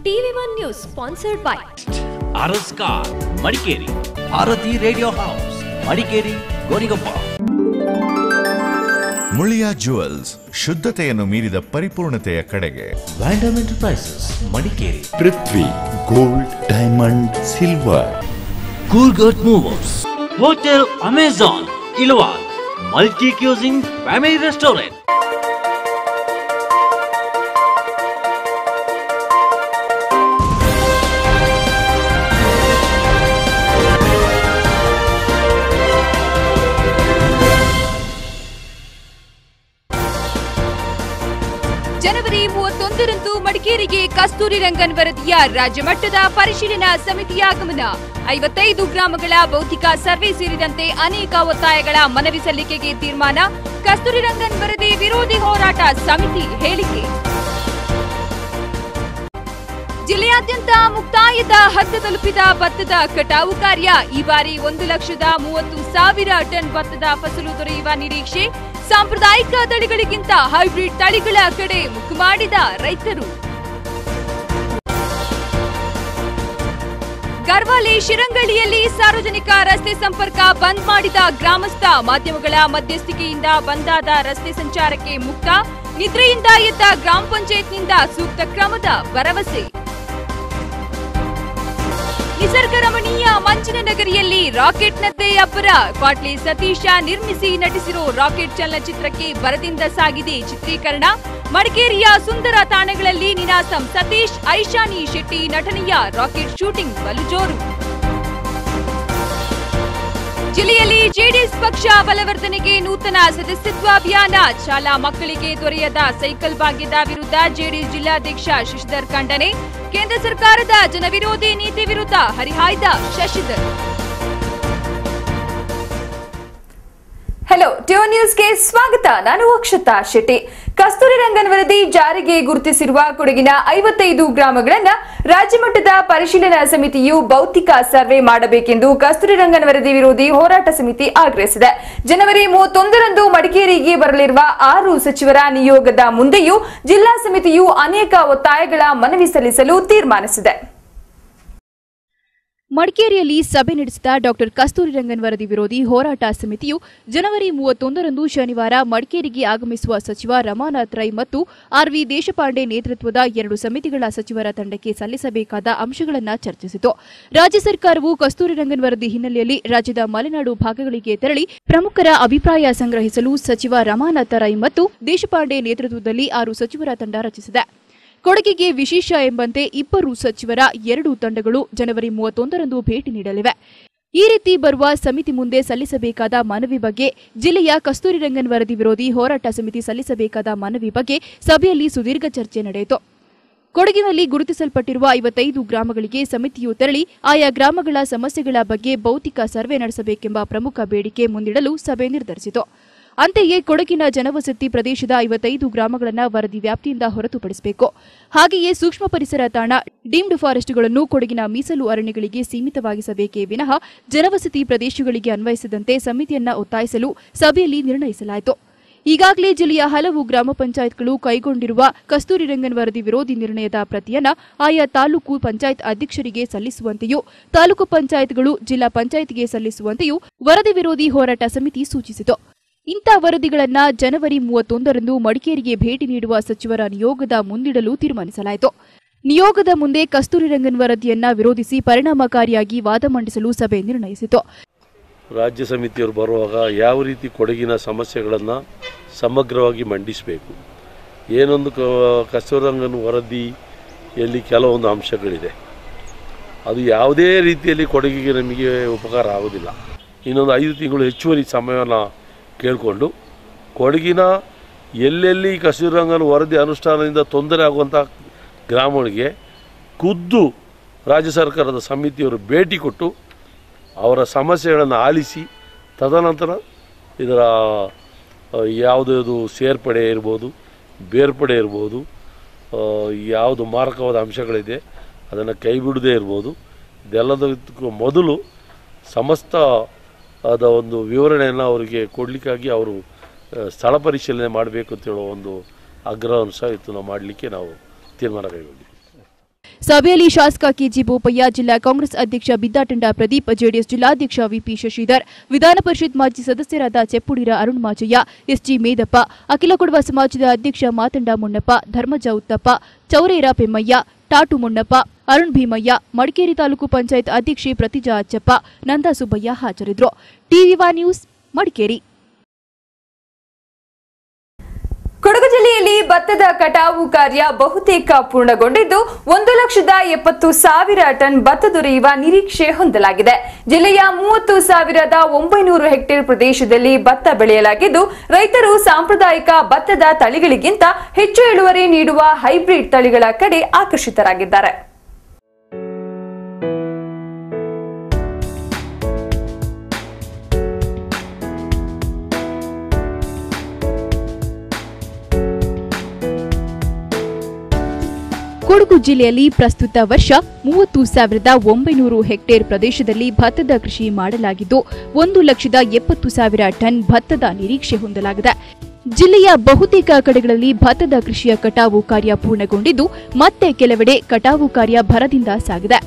TV1 News sponsored by RSCar Madikeri, Bharati radio house Madikeri, Gonikoppa. Muliya jewels, ಶುದ್ಧತೆಯನ್ನು ಮೀರಿದ ಪರಿಪೂರ್ಣತೆಯ ಕಡೆಗೆ. ವ್ಯಾಂಡಮ್ enterprises Madikeri, Prithvi gold, diamond, silver. Coorg earth movers, hotel Amazon Ilavala, multi cuisine family restaurant. ಜನವರಿ 31ರಂದು ಮಡಿಕೇರಿಗೆ ಕಸ್ತೂರಿ ರಂಗನ್ ವರದಿಯ ರಾಜ್ಯಮಟ್ಟದ ಪರಿಶೀಲನಾ ಸಮಿತಿಯ ಆಗಮನ. 55 ಗ್ರಾಮಗಳ ಭೌತಿಕ ಸರ್ವೆ ಸೇರಿದಂತೆ ಅನೇಕ ಒತ್ತಾಯಗಳ ಮನವಿ ಸಲ್ಲಿಕೆಗೆ ತೀರ್ಮಾನ. ಕಸ್ತೂರಿ ರಂಗನ್ ವರದಿ ವಿರೋಧಿ ಹೋರಾಟ ಸಮಿತಿ ಹೇಳಿಕೆ. ಜಿಲ್ಲೆಯಾದ್ಯಂತ ಮುಕ್ತಾಯದ ಹಂತ ತಲುಪಿದ ಭತ್ತದ ಕಟಾವು ಕಾರ್ಯ. ಈ ಬಾರಿ 1,30,30,000 ಟನ್ ಭತ್ತದ ಫಸಲು ದೊರೆಯುವ ನಿರೀಕ್ಷೆ. ಸಾಂಪ್ರದಾಯಿಕ ತಳಿಗಳಿಗಿಂತ ಹೈಬ್ರಿಡ್ ತಳಿಗಳ ಕಡೆ ಮುಖ ಮಾಡಿದ ರೈತರು. ಗರ್ವಾಲೆ ಶಿರಂಗಳಿಯಲ್ಲಿ ಸಾರ್ವಜನಿಕ ರಸ್ತೆ ಸಂಪರ್ಕ ಬಂದ್ ಮಾಡಿದ ಗ್ರಾಮಸ್ಥ. ಮಾಧ್ಯಮಗಳ ಮಧ್ಯಸ್ಥಿಕೆಯಿಂದ ಬಂದಾದ ರಸ್ತೆ ಸಂಚಾರಕ್ಕೆ ಮುಕ್ತ. ನಿದ್ರೆಯಿಂದ ಎದ್ದ ಗ್ರಾಮ ಪಂಚಾಯತ್ನಿಂದ ಸೂಕ್ತ ಕ್ರಮದ ಭರವಸೆ. ನಿಸರ್ಗ ರಮಣೀಯ ಮಂಚಿನ ನಗರಿಯಲ್ಲಿ ರಾಕೆಟ್ನದ್ದೇ ಅಬ್ಬರ. ಕ್ವಾಟ್ಲಿ ಸತೀಶ ನಿರ್ಮಿಸಿ ನಟಿಸಿರೋ ರಾಕೆಟ್ ಚಲನಚಿತ್ರಕ್ಕೆ ಭರದಿಂದ ಸಾಗಿದೆ ಚಿತ್ರೀಕರಣ. ಮಡಿಕೇರಿಯ ಸುಂದರ ತಾಣಗಳಲ್ಲಿ ನಿನಾಸಂ ಸತೀಶ್, ಐಶಾನಿ ಶೆಟ್ಟಿ ನಟನೆಯ ರಾಕೆಟ್ ಶೂಟಿಂಗ್ ಬಲು ಜೋರು. ಜಿಲ್ಲೆಯಲ್ಲಿ ಜೆಡಿಎಸ್ ಪಕ್ಷ ಬಲವರ್ಧನೆಗೆ ನೂತನ ಸದಸ್ಯತ್ವ ಅಭಿಯಾನ. ಶಾಲಾ ಮಕ್ಕಳಿಗೆ ದೊರೆಯದ ಸೈಕಲ್ ಭಾಗ್ಯದ ವಿರುದ್ಧ ಜೆಡಿಎಸ್ ಜಿಲ್ಲಾಧ್ಯಕ್ಷ ಶಶಿಧರ್ ಖಂಡನೆ. ಕೇಂದ್ರ ಸರ್ಕಾರದ ಜನವಿರೋಧಿ ನೀತಿ ವಿರುದ್ಧ ಹರಿಹಾಯ್ದ ಶಶಿಧರ್. ಹಲೋ, ಟಿಒ ನ್ಯೂಸ್ಗೆ ಸ್ವಾಗತ. ನಾನು ಅಕ್ಷತಾ ಶೆಟ್ಟಿ. ಕಸ್ತೂರಿ ರಂಗನ್ ವರದಿ ಜಾರಿಗೆ ಗುರುತಿಸಿರುವ ಕೊಡಗಿನ 55 ಗ್ರಾಮಗಳನ್ನ ರಾಜ್ಯಮಟ್ಟದ ಪರಿಶೀಲನಾ ಸಮಿತಿಯು ಭೌತಿಕ ಸರ್ವೆ ಮಾಡಬೇಕೆಂದು ಕಸ್ತೂರಿ ರಂಗನ್ ವರದಿ ವಿರೋಧಿ ಹೋರಾಟ ಸಮಿತಿ ಆಗ್ರಹಿಸಿದೆ. ಜನವರಿ 31ರಂದು ಮಡಿಕೇರಿಗೆ ಬರಲಿರುವ 6 ಸಚಿವರ ನಿಯೋಗದ ಮುಂದೆಯೂ ಜಿಲ್ಲಾ ಸಮಿತಿಯು ಅನೇಕ ಒತ್ತಾಯಗಳ ಮನವಿ ಸಲ್ಲಿಸಲು ತೀರ್ಮಾನಿಸಿದೆ. ಮಡಿಕೇರಿಯಲ್ಲಿ ಸಭೆ ನಡೆಸಿದ ಡಾಕ್ಟರ್ ಕಸ್ತೂರಿ ರಂಗನ್ ವರದಿ ವಿರೋಧಿ ಹೋರಾಟ ಸಮಿತಿಯು ಜನವರಿ 31ರಂದು ಶನಿವಾರ ಮಡಿಕೇರಿಗೆ ಆಗಮಿಸುವ ಸಚಿವ ರಮಾನಾಥ್ ರೈ ಮತ್ತು ಆರ್ವಿ ದೇಶಪಾಂಡೆ ನೇತೃತ್ವದ 2 ಸಮಿತಿಗಳ ಸಚಿವರ ತಂಡಕ್ಕೆ ಸಲ್ಲಿಸಬೇಕಾದ ಅಂಶಗಳನ್ನು ಚರ್ಚಿಸಿತು. ರಾಜ್ಯ ಸರ್ಕಾರವು ಕಸ್ತೂರಿ ರಂಗನ್ ವರದಿ ಹಿನ್ನೆಲೆಯಲ್ಲಿ ರಾಜ್ಯದ ಮಲೆನಾಡು ಭಾಗಗಳಿಗೆ ತೆರಳಿ ಪ್ರಮುಖರ ಅಭಿಪ್ರಾಯ ಸಂಗ್ರಹಿಸಲು ಸಚಿವ ರಮಾನಾಥ್ ರೈ ಮತ್ತು ದೇಶಪಾಂಡೆ ನೇತೃತ್ವದಲ್ಲಿ 6 ಸಚಿವರ ತಂಡ ರಚಿಸಿದೆ. ಕೊಡಗಿಗೆ ವಿಶೇಷ ಎಂಬಂತೆ 2 ಸಚಿವರ 2 ತಂಡಗಳು ಜನವರಿ 31ರಂದು ಭೇಟಿ ನೀಡಲಿವೆ. ಈ ರೀತಿ ಬರುವ ಸಮಿತಿ ಮುಂದೆ ಸಲ್ಲಿಸಬೇಕಾದ ಮನವಿ ಬಗ್ಗೆ, ಜಿಲ್ಲೆಯ ಕಸ್ತೂರಿ ರಂಗನ್ ವರದಿ ವಿರೋಧಿ ಹೋರಾಟ ಸಮಿತಿ ಸಲ್ಲಿಸಬೇಕಾದ ಮನವಿ ಬಗ್ಗೆ ಸಭೆಯಲ್ಲಿ ಸುದೀರ್ಘ ಚರ್ಚೆ ನಡೆಯಿತು. ಕೊಡಗಿನಲ್ಲಿ ಗುರುತಿಸಲ್ಪಟ್ಟಿರುವ 55 ಗ್ರಾಮಗಳಿಗೆ ಸಮಿತಿಯು ತೆರಳಿ ಆಯಾ ಗ್ರಾಮಗಳ ಸಮಸ್ಯೆಗಳ ಬಗ್ಗೆ ಭೌತಿಕ ಸರ್ವೆ ನಡೆಸಬೇಕೆಂಬ ಪ್ರಮುಖ ಬೇಡಿಕೆ ಮುಂದಿಡಲು ಸಭೆ ನಿರ್ಧರಿಸಿತು. ಅಂತೆಯೇ ಕೊಡಗಿನ ಜನವಸತಿ ಪ್ರದೇಶದ 55 ಗ್ರಾಮಗಳನ್ನು ವರದಿ ವ್ಯಾಪ್ತಿಯಿಂದ ಹೊರತುಪಡಿಸಬೇಕು. ಹಾಗೆಯೇ ಸೂಕ್ಷ್ಮ ಪರಿಸರ ತಾಣ, ಡೀಮ್ಡ್ ಫಾರೆಸ್ಟ್ಗಳನ್ನು ಕೊಡಗಿನ ಮೀಸಲು ಅರಣ್ಯಗಳಿಗೆ ಸೀಮಿತವಾಗಿಸಬೇಕೇ ವಿನಃ ಜನವಸತಿ ಪ್ರದೇಶಗಳಿಗೆ ಅನ್ವಯಿಸದಂತೆ ಸಮಿತಿಯನ್ನ ಒತ್ತಾಯಿಸಲು ಸಭೆಯಲ್ಲಿ ನಿರ್ಣಯಿಸಲಾಯಿತು. ಈಗಾಗಲೇ ಜಿಲ್ಲೆಯ ಹಲವು ಗ್ರಾಮ ಪಂಚಾಯತ್ಗಳು ಕೈಗೊಂಡಿರುವ ಕಸ್ತೂರಿ ರಂಗನ್ ವರದಿ ವಿರೋಧಿ ನಿರ್ಣಯದ ಪ್ರತಿಯನ್ನ ಆಯಾ ತಾಲೂಕು ಪಂಚಾಯತ್ ಅಧ್ಯಕ್ಷರಿಗೆ ಸಲ್ಲಿಸುವಂತೆಯೂ, ತಾಲೂಕು ಪಂಚಾಯತ್ಗಳು ಜಿಲ್ಲಾ ಪಂಚಾಯತ್ಗೆ ಸಲ್ಲಿಸುವಂತೆಯೂ ವರದಿ ವಿರೋಧಿ ಹೋರಾಟ ಸಮಿತಿ ಸೂಚಿಸಿತು. ಇಂಥ ವರದಿಗಳನ್ನು ಜನವರಿ 31ರಂದು ಮಡಿಕೇರಿಗೆ ಭೇಟಿ ನೀಡುವ ಸಚಿವರ ನಿಯೋಗದ ಮುಂದಿಡಲು ತೀರ್ಮಾನಿಸಲಾಯಿತು. ನಿಯೋಗದ ಮುಂದೆ ಕಸ್ತೂರಿ ರಂಗನ್ ವರದಿಯನ್ನ ವಿರೋಧಿಸಿ ಪರಿಣಾಮಕಾರಿಯಾಗಿ ವಾದ ಮಂಡಿಸಲು ಸಭೆ ನಿರ್ಣಯಿಸಿತು. ರಾಜ್ಯ ಸಮಿತಿಯವರು ಬರುವಾಗ ಯಾವ ರೀತಿ ಕೊಡಗಿನ ಸಮಸ್ಯೆಗಳನ್ನು ಸಮಗ್ರವಾಗಿ ಮಂಡಿಸಬೇಕು. ಏನೊಂದು ಕಸ್ತೂರಿ ರಂಗನ್ ವರದಿಯಲ್ಲಿ ಕೆಲವೊಂದು ಅಂಶಗಳಿದೆ, ಅದು ಯಾವುದೇ ರೀತಿಯಲ್ಲಿ ಕೊಡಗಿಗೆ ನಮಗೆ ಉಪಕಾರ ಆಗೋದಿಲ್ಲ. ಇನ್ನೊಂದು 5 ತಿಂಗಳು ಹೆಚ್ಚುವರಿ ಸಮಯವನ್ನು ಕೇಳಿಕೊಂಡು ಕೊಡಗಿನ ಎಲ್ಲೆಲ್ಲಿ ಕಸ್ತೂರಿ ರಂಗನ್ ವರದಿ ಅನುಷ್ಠಾನದಿಂದ ತೊಂದರೆ ಆಗುವಂಥ ಗ್ರಾಮಗಳಿಗೆ ಖುದ್ದು ರಾಜ್ಯ ಸರ್ಕಾರದ ಸಮಿತಿಯವರು ಭೇಟಿ ಕೊಟ್ಟು ಅವರ ಸಮಸ್ಯೆಗಳನ್ನು ಆಲಿಸಿ ತದನಂತರ ಇದರ ಯಾವುದಾದ್ರು ಸೇರ್ಪಡೆ ಇರ್ಬೋದು, ಬೇರ್ಪಡೆ ಇರ್ಬೋದು, ಯಾವುದು ಮಾರಕವಾದ ಅಂಶಗಳಿದೆ ಅದನ್ನು ಕೈ ಬಿಡದೇ ಇರ್ಬೋದು, ಇದೆಲ್ಲದಕ್ಕೂ ಮೊದಲು ಸಮಸ್ತ ಅದ ಒಂದು ವಿವರಣೆಯನ್ನು ಅವರಿಗೆ ಕೊಡಲಿಕ್ಕಾಗಿ ಅವರು ಸ್ಥಳ ಪರಿಶೀಲನೆ ಮಾಡಬೇಕು ಅಂತ ಹೇಳೋ ಒಂದು ಆಗ್ರಹವನ್ನು ಸಹ ನಾವು ಮಾಡಲಿಕ್ಕೆ ನಾವು ತೀರ್ಮಾನ ಕೈಗೊಂಡಿದ್ದೀವಿ. ಸಭೆಯಲ್ಲಿ ಶಾಸಕ ಕೆಜಿ ಬೋಪಯ್ಯ, ಜಿಲ್ಲಾ ಕಾಂಗ್ರೆಸ್ ಅಧ್ಯಕ್ಷ ಬಿದ್ದಾಟಂಡ ಪ್ರದೀಪ್, ಜೆಡಿಎಸ್ ಜಿಲ್ಲಾಧ್ಯಕ್ಷ ವಿಪಿ ಶಶಿಧರ್, ವಿಧಾನ ಪರಿಷತ್ ಮಾಜಿ ಸದಸ್ಯರಾದ ಚೆಪ್ಪುಡಿರ ಅರುಣ್ ಮಾಚಯ್ಯ, ಎಸ್ಜಿ ಮೇದಪ್ಪ, ಅಖಿಲ ಕೊಡವ ಸಮಾಜದ ಅಧ್ಯಕ್ಷ ಮಾತಂಡ ಮುನ್ನಪ್ಪ, ಧರ್ಮಜ ಉತ್ತಪ್ಪ, ಚೌರೇರ ಪೆಮ್ಮಯ್ಯ, ಟಾಟು ಮುನ್ನಪ್ಪ, ಅರುಣ್ ಭೀಮಯ್ಯ, ಮಡಿಕೇರಿ ತಾಲೂಕು ಪಂಚಾಯತ್ ಅಧ್ಯಕ್ಷೆ ಪ್ರತಿಜಾ ಅಚ್ಚಪ್ಪ, ನಂದಾ ಸುಬ್ಬಯ್ಯ ಹಾಜರಿದ್ದರು. ಟಿವಿ1 ನ್ಯೂಸ್ ಮಡಿಕೇರಿ. ಕೊಡಗು ಜಿಲ್ಲೆಯಲ್ಲಿ ಭತ್ತದ ಕಟಾವು ಕಾರ್ಯ ಬಹುತೇಕ ಪೂರ್ಣಗೊಂಡಿದ್ದು 1,70,000 ಟನ್ ಭತ್ತ ದೊರೆಯುವ ನಿರೀಕ್ಷೆ ಹೊಂದಲಾಗಿದೆ. ಜಿಲ್ಲೆಯ 30,900 ಹೆಕ್ಟೇರ್ ಪ್ರದೇಶದಲ್ಲಿ ಭತ್ತ ಬೆಳೆಯಲಾಗಿದ್ದು, ರೈತರು ಸಾಂಪ್ರದಾಯಿಕ ಭತ್ತದ ತಳಿಗಳಿಗಿಂತ ಹೆಚ್ಚು ಇಳುವರಿ ನೀಡುವ ಹೈಬ್ರಿಡ್ ತಳಿಗಳ ಕಡೆ ಆಕರ್ಷಿತರಾಗಿದ್ದಾರೆ. ಕೊಡಗು ಜಿಲ್ಲೆಯಲ್ಲಿ ಪ್ರಸ್ತುತ ವರ್ಷ 30,900 ಹೆಕ್ಟೇರ್ ಪ್ರದೇಶದಲ್ಲಿ ಭತ್ತದ ಕೃಷಿ ಮಾಡಲಾಗಿದ್ದು 1,70,000 ಟನ್ ಭತ್ತದ ನಿರೀಕ್ಷೆ ಹೊಂದಲಾಗಿದೆ. ಜಿಲ್ಲೆಯ ಬಹುತೇಕ ಕಡೆಗಳಲ್ಲಿ ಭತ್ತದ ಕೃಷಿಯ ಕಟಾವು ಕಾರ್ಯ ಪೂರ್ಣಗೊಂಡಿದ್ದು, ಮತ್ತೆ ಕೆಲವೆಡೆ ಕಟಾವು ಕಾರ್ಯ ಭರದಿಂದ ಸಾಗಿದೆ.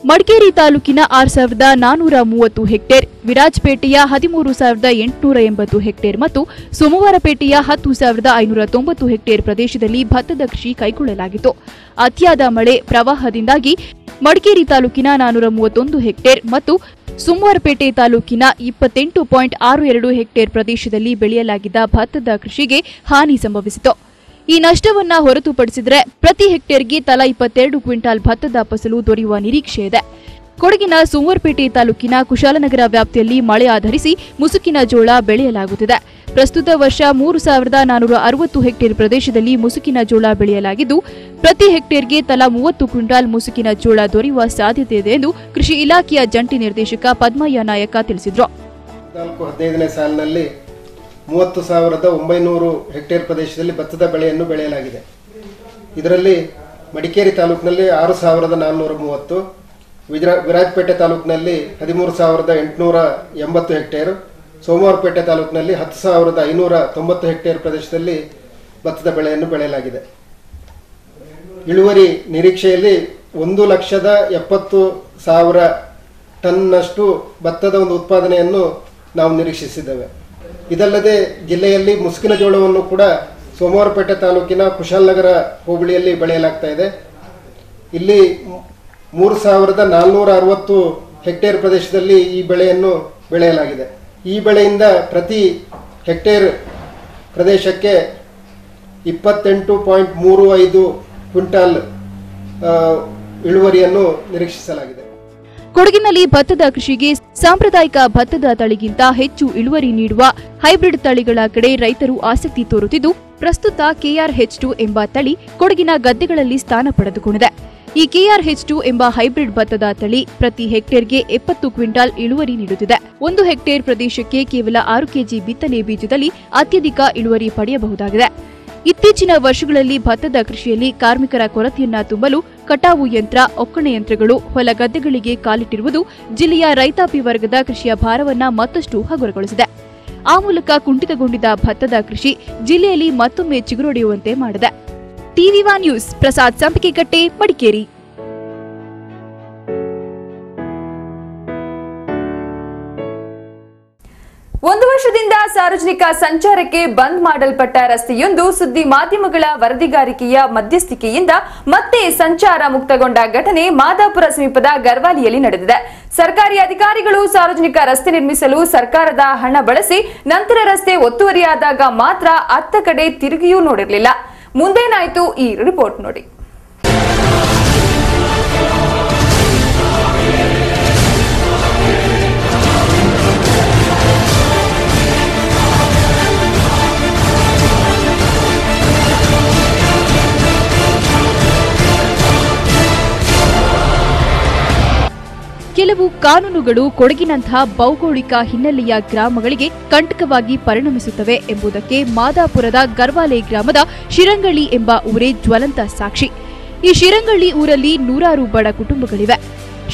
ಮಡಿಕೇರಿ ತಾಲೂಕಿನ 6,430 ಹೆಕ್ಟೇರ್, ವಿರಾಜಪೇಟೆಯ 13,880 ಹೆಕ್ಟೇರ್ ಮತ್ತು ಸೋಮವಾರಪೇಟೆಯ 10,590 ಹೆಕ್ಟೇರ್ ಪ್ರದೇಶದಲ್ಲಿ ಭತ್ತದ ಕೃಷಿ ಕೈಗೊಳ್ಳಲಾಗಿತ್ತು. ಅತಿಯಾದ ಮಳೆ ಪ್ರವಾಹದಿಂದಾಗಿ ಮಡಿಕೇರಿ ತಾಲೂಕಿನ 431 ಹೆಕ್ಟೇರ್ ಮತ್ತು ಸೋಮವಾರಪೇಟೆ ತಾಲೂಕಿನ 28.62 ಹೆಕ್ಟೇರ್ ಪ್ರದೇಶದಲ್ಲಿ ಬೆಳೆಯಲಾಗಿದ್ದ ಭತ್ತದ ಕೃಷಿಗೆ ಹಾನಿ ಸಂಭವಿಸಿತು. ಈ ನಷ್ಟವನ್ನ ಹೊರತುಪಡಿಸಿದರೆ ಪ್ರತಿ ಹೆಕ್ಟೇರ್ಗೆ ತಲಾ 22 ಕ್ವಿಂಟಾಲ್ ಭತ್ತದ ಫಸಲು ದೊರೆಯುವ ನಿರೀಕ್ಷೆ ಇದೆ. ಕೊಡಗಿನ ಸೋಮವಾರಪೇಟೆ ತಾಲೂಕಿನ ಕುಶಾಲನಗರ ವ್ಯಾಪ್ತಿಯಲ್ಲಿ ಮಳೆ ಆಧರಿಸಿ ಮುಸುಕಿನ ಜೋಳ ಬೆಳೆಯಲಾಗುತ್ತಿದೆ. ಪ್ರಸ್ತುತ ವರ್ಷ 3,460 ಹೆಕ್ಟೇರ್ ಪ್ರದೇಶದಲ್ಲಿ ಮುಸುಕಿನ ಜೋಳ ಬೆಳೆಯಲಾಗಿದ್ದು, ಪ್ರತಿ ಹೆಕ್ಟೇರ್ಗೆ ತಲಾ 30 ಕ್ವಿಂಟಾಲ್ ಮುಸುಕಿನ ಜೋಳ ದೊರೆಯುವ ಸಾಧ್ಯತೆ ಇದೆ ಎಂದು ಕೃಷಿ ಇಲಾಖೆಯ ಜಂಟಿ ನಿರ್ದೇಶಕ ಪದ್ಮಯ್ಯ ನಾಯಕ ತಿಳಿಸಿದರು. 2014-15ನೇ ಸಾಲಿನಲ್ಲಿ 30,900 ಹೆಕ್ಟೇರ್ ಪ್ರದೇಶದಲ್ಲಿ ಭತ್ತದ ಬೆಳೆಯನ್ನು ಬೆಳೆಯಲಾಗಿದೆ. ಇದರಲ್ಲಿ ಮಡಿಕೇರಿ ತಾಲೂಕಿನಲ್ಲಿ 6,430, ವಿರಾಜಪೇಟೆ ತಾಲೂಕಿನಲ್ಲಿ 13,880 ಹೆಕ್ಟೇರ್, ಸೋಮವಾರಪೇಟೆ ತಾಲೂಕಿನಲ್ಲಿ 10,590 ಹೆಕ್ಟೇರ್ ಪ್ರದೇಶದಲ್ಲಿ ಭತ್ತದ ಬೆಳೆಯನ್ನು ಬೆಳೆಯಲಾಗಿದೆ. ಇಳುವರಿ ನಿರೀಕ್ಷೆಯಲ್ಲಿ 1,70,000 ಟನ್ನಷ್ಟು ಭತ್ತದ ಒಂದು ಉತ್ಪಾದನೆಯನ್ನು ನಾವು ನಿರೀಕ್ಷಿಸಿದ್ದೇವೆ. ಇದಲ್ಲದೆ ಜಿಲ್ಲೆಯಲ್ಲಿ ಮುಸುಕಿನ ಜೋಳವನ್ನು ಕೂಡ ಸೋಮವಾರಪೇಟೆ ತಾಲೂಕಿನ ಕುಶಾಲನಗರ ಹೋಬಳಿಯಲ್ಲಿ ಬೆಳೆಯಲಾಗ್ತಾ ಇದೆ. ಇಲ್ಲಿ 3,460 ಹೆಕ್ಟೇರ್ ಪ್ರದೇಶದಲ್ಲಿ ಈ ಬೆಳೆಯನ್ನು ಬೆಳೆಯಲಾಗಿದೆ. ಈ ಬೆಳೆಯಿಂದ ಪ್ರತಿ ಹೆಕ್ಟೇರ್ ಪ್ರದೇಶಕ್ಕೆ 28.35 ಕ್ವಿಂಟಾಲ್ ಇಳುವರಿಯನ್ನು ನಿರೀಕ್ಷಿಸಲಾಗಿದೆ. ಕೊಡಗಿನಲ್ಲಿ ಭತ್ತದ ಕೃಷಿಗೆ ಸಾಂಪ್ರದಾಯಿಕ ಭತ್ತದ ತಳಿಗಿಂತ ಹೆಚ್ಚು ಇಳುವರಿ ನೀಡುವ ಹೈಬ್ರಿಡ್ ತಳಿಗಳ ಕಡೆ ರೈತರು ಆಸಕ್ತಿ ತೋರುತ್ತಿದ್ದು, ಪ್ರಸ್ತುತ KRH2 ಎಂಬ ತಳಿ ಕೊಡಗಿನ ಗದ್ದೆಗಳಲ್ಲಿ ಸ್ಥಾನ ಪಡೆದುಕೊಂಡಿದೆ. ಈ KRH2 ಎಂಬ ಹೈಬ್ರಿಡ್ ಭತ್ತದ ತಳಿ ಪ್ರತಿ ಹೆಕ್ಟೇರ್ಗೆ 70 ಕ್ವಿಂಟಾಲ್ ಇಳುವರಿ ನೀಡುತ್ತಿದೆ. 1 ಹೆಕ್ಟೇರ್ ಪ್ರದೇಶಕ್ಕೆ ಕೇವಲ 6 ಕೆಜಿ ಬಿತ್ತನೆ ಬೀಜದಲ್ಲಿ ಅತ್ಯಧಿಕ ಇಳುವರಿ ಪಡೆಯಬಹುದಾಗಿದೆ. ಇತ್ತೀಚಿನ ವರ್ಷಗಳಲ್ಲಿ ಭತ್ತದ ಕೃಷಿಯಲ್ಲಿ ಕಾರ್ಮಿಕರ ಕೊರತೆಯನ್ನ ತುಂಬಲು ಕಟಾವು ಯಂತ್ರ, ಒಕ್ಕಣೆ ಯಂತ್ರಗಳು ಹೊಲ ಗದ್ದೆಗಳಿಗೆ ಕಾಲಿಟ್ಟಿರುವುದು ಜಿಲ್ಲೆಯ ರೈತಾಪಿ ವರ್ಗದ ಕೃಷಿಯ ಭಾರವನ್ನ ಮತ್ತಷ್ಟು ಹಗುರಗೊಳಿಸಿದೆ. ಆ ಮೂಲಕ ಕುಂಠಿತಗೊಂಡಿದ್ದ ಭತ್ತದ ಕೃಷಿ ಜಿಲ್ಲೆಯಲ್ಲಿ ಮತ್ತೊಮ್ಮೆ ಚಿಗುರೊಡೆಯುವಂತೆ ಮಾಡಿದೆ. ಟಿವಿ1 ನ್ಯೂಸ್ ಪ್ರಸಾದ್ ಸಂಪಿಗೆಕಟ್ಟೆ, ಮಡಿಕೇರಿ. ಒಂದು ವರ್ಷದಿಂದ ಸಾರ್ವಜನಿಕ ಸಂಚಾರಕ್ಕೆ ಬಂದ್ ಮಾಡಲ್ಪಟ್ಟ ರಸ್ತೆಯೊಂದು ಸುದ್ದಿ ಮಾಧ್ಯಮಗಳ ವರದಿಗಾರಿಕೆಯ ಮಧ್ಯಸ್ಥಿಕೆಯಿಂದ ಮತ್ತೆ ಸಂಚಾರ ಮುಕ್ತಗೊಂಡ ಘಟನೆ ಮಾದಾಪುರ ಸಮೀಪದ ಗರ್ವಾಲಿಯಲ್ಲಿ ನಡೆದಿದೆ. ಸರ್ಕಾರಿ ಅಧಿಕಾರಿಗಳು ಸಾರ್ವಜನಿಕ ರಸ್ತೆ ನಿರ್ಮಿಸಲು ಸರ್ಕಾರದ ಹಣ ಬಳಸಿ ನಂತರ ರಸ್ತೆ ಒತ್ತುವರಿಯಾದಾಗ ಮಾತ್ರ ಅತ್ತ ಕಡೆ ತಿರುಗಿಯೂ ನೋಡಿರಲಿಲ್ಲ. ಮುಂದೇನಾಯ್ತು ಈ ರಿಪೋರ್ಟ್ ನೋಡಿ. ಕೆಲವು ಕಾನೂನುಗಳು ಕೊಡಗಿನಂತಹ ಭೌಗೋಳಿಕ ಹಿನ್ನೆಲೆಯ ಗ್ರಾಮಗಳಿಗೆ ಕಂಟಕವಾಗಿ ಪರಿಣಮಿಸುತ್ತವೆ ಎಂಬುದಕ್ಕೆ ಮಾದಾಪುರದ ಗರ್ವಾಲೆ ಗ್ರಾಮದ ಶಿರಂಗಳ್ಳಿ ಎಂಬ ಊರೇ ಜ್ವಲಂತ ಸಾಕ್ಷಿ. ಈ ಶಿರಂಗಳ್ಳಿ ಊರಲ್ಲಿ ನೂರಾರು ಬಡ ಕುಟುಂಬಗಳಿವೆ.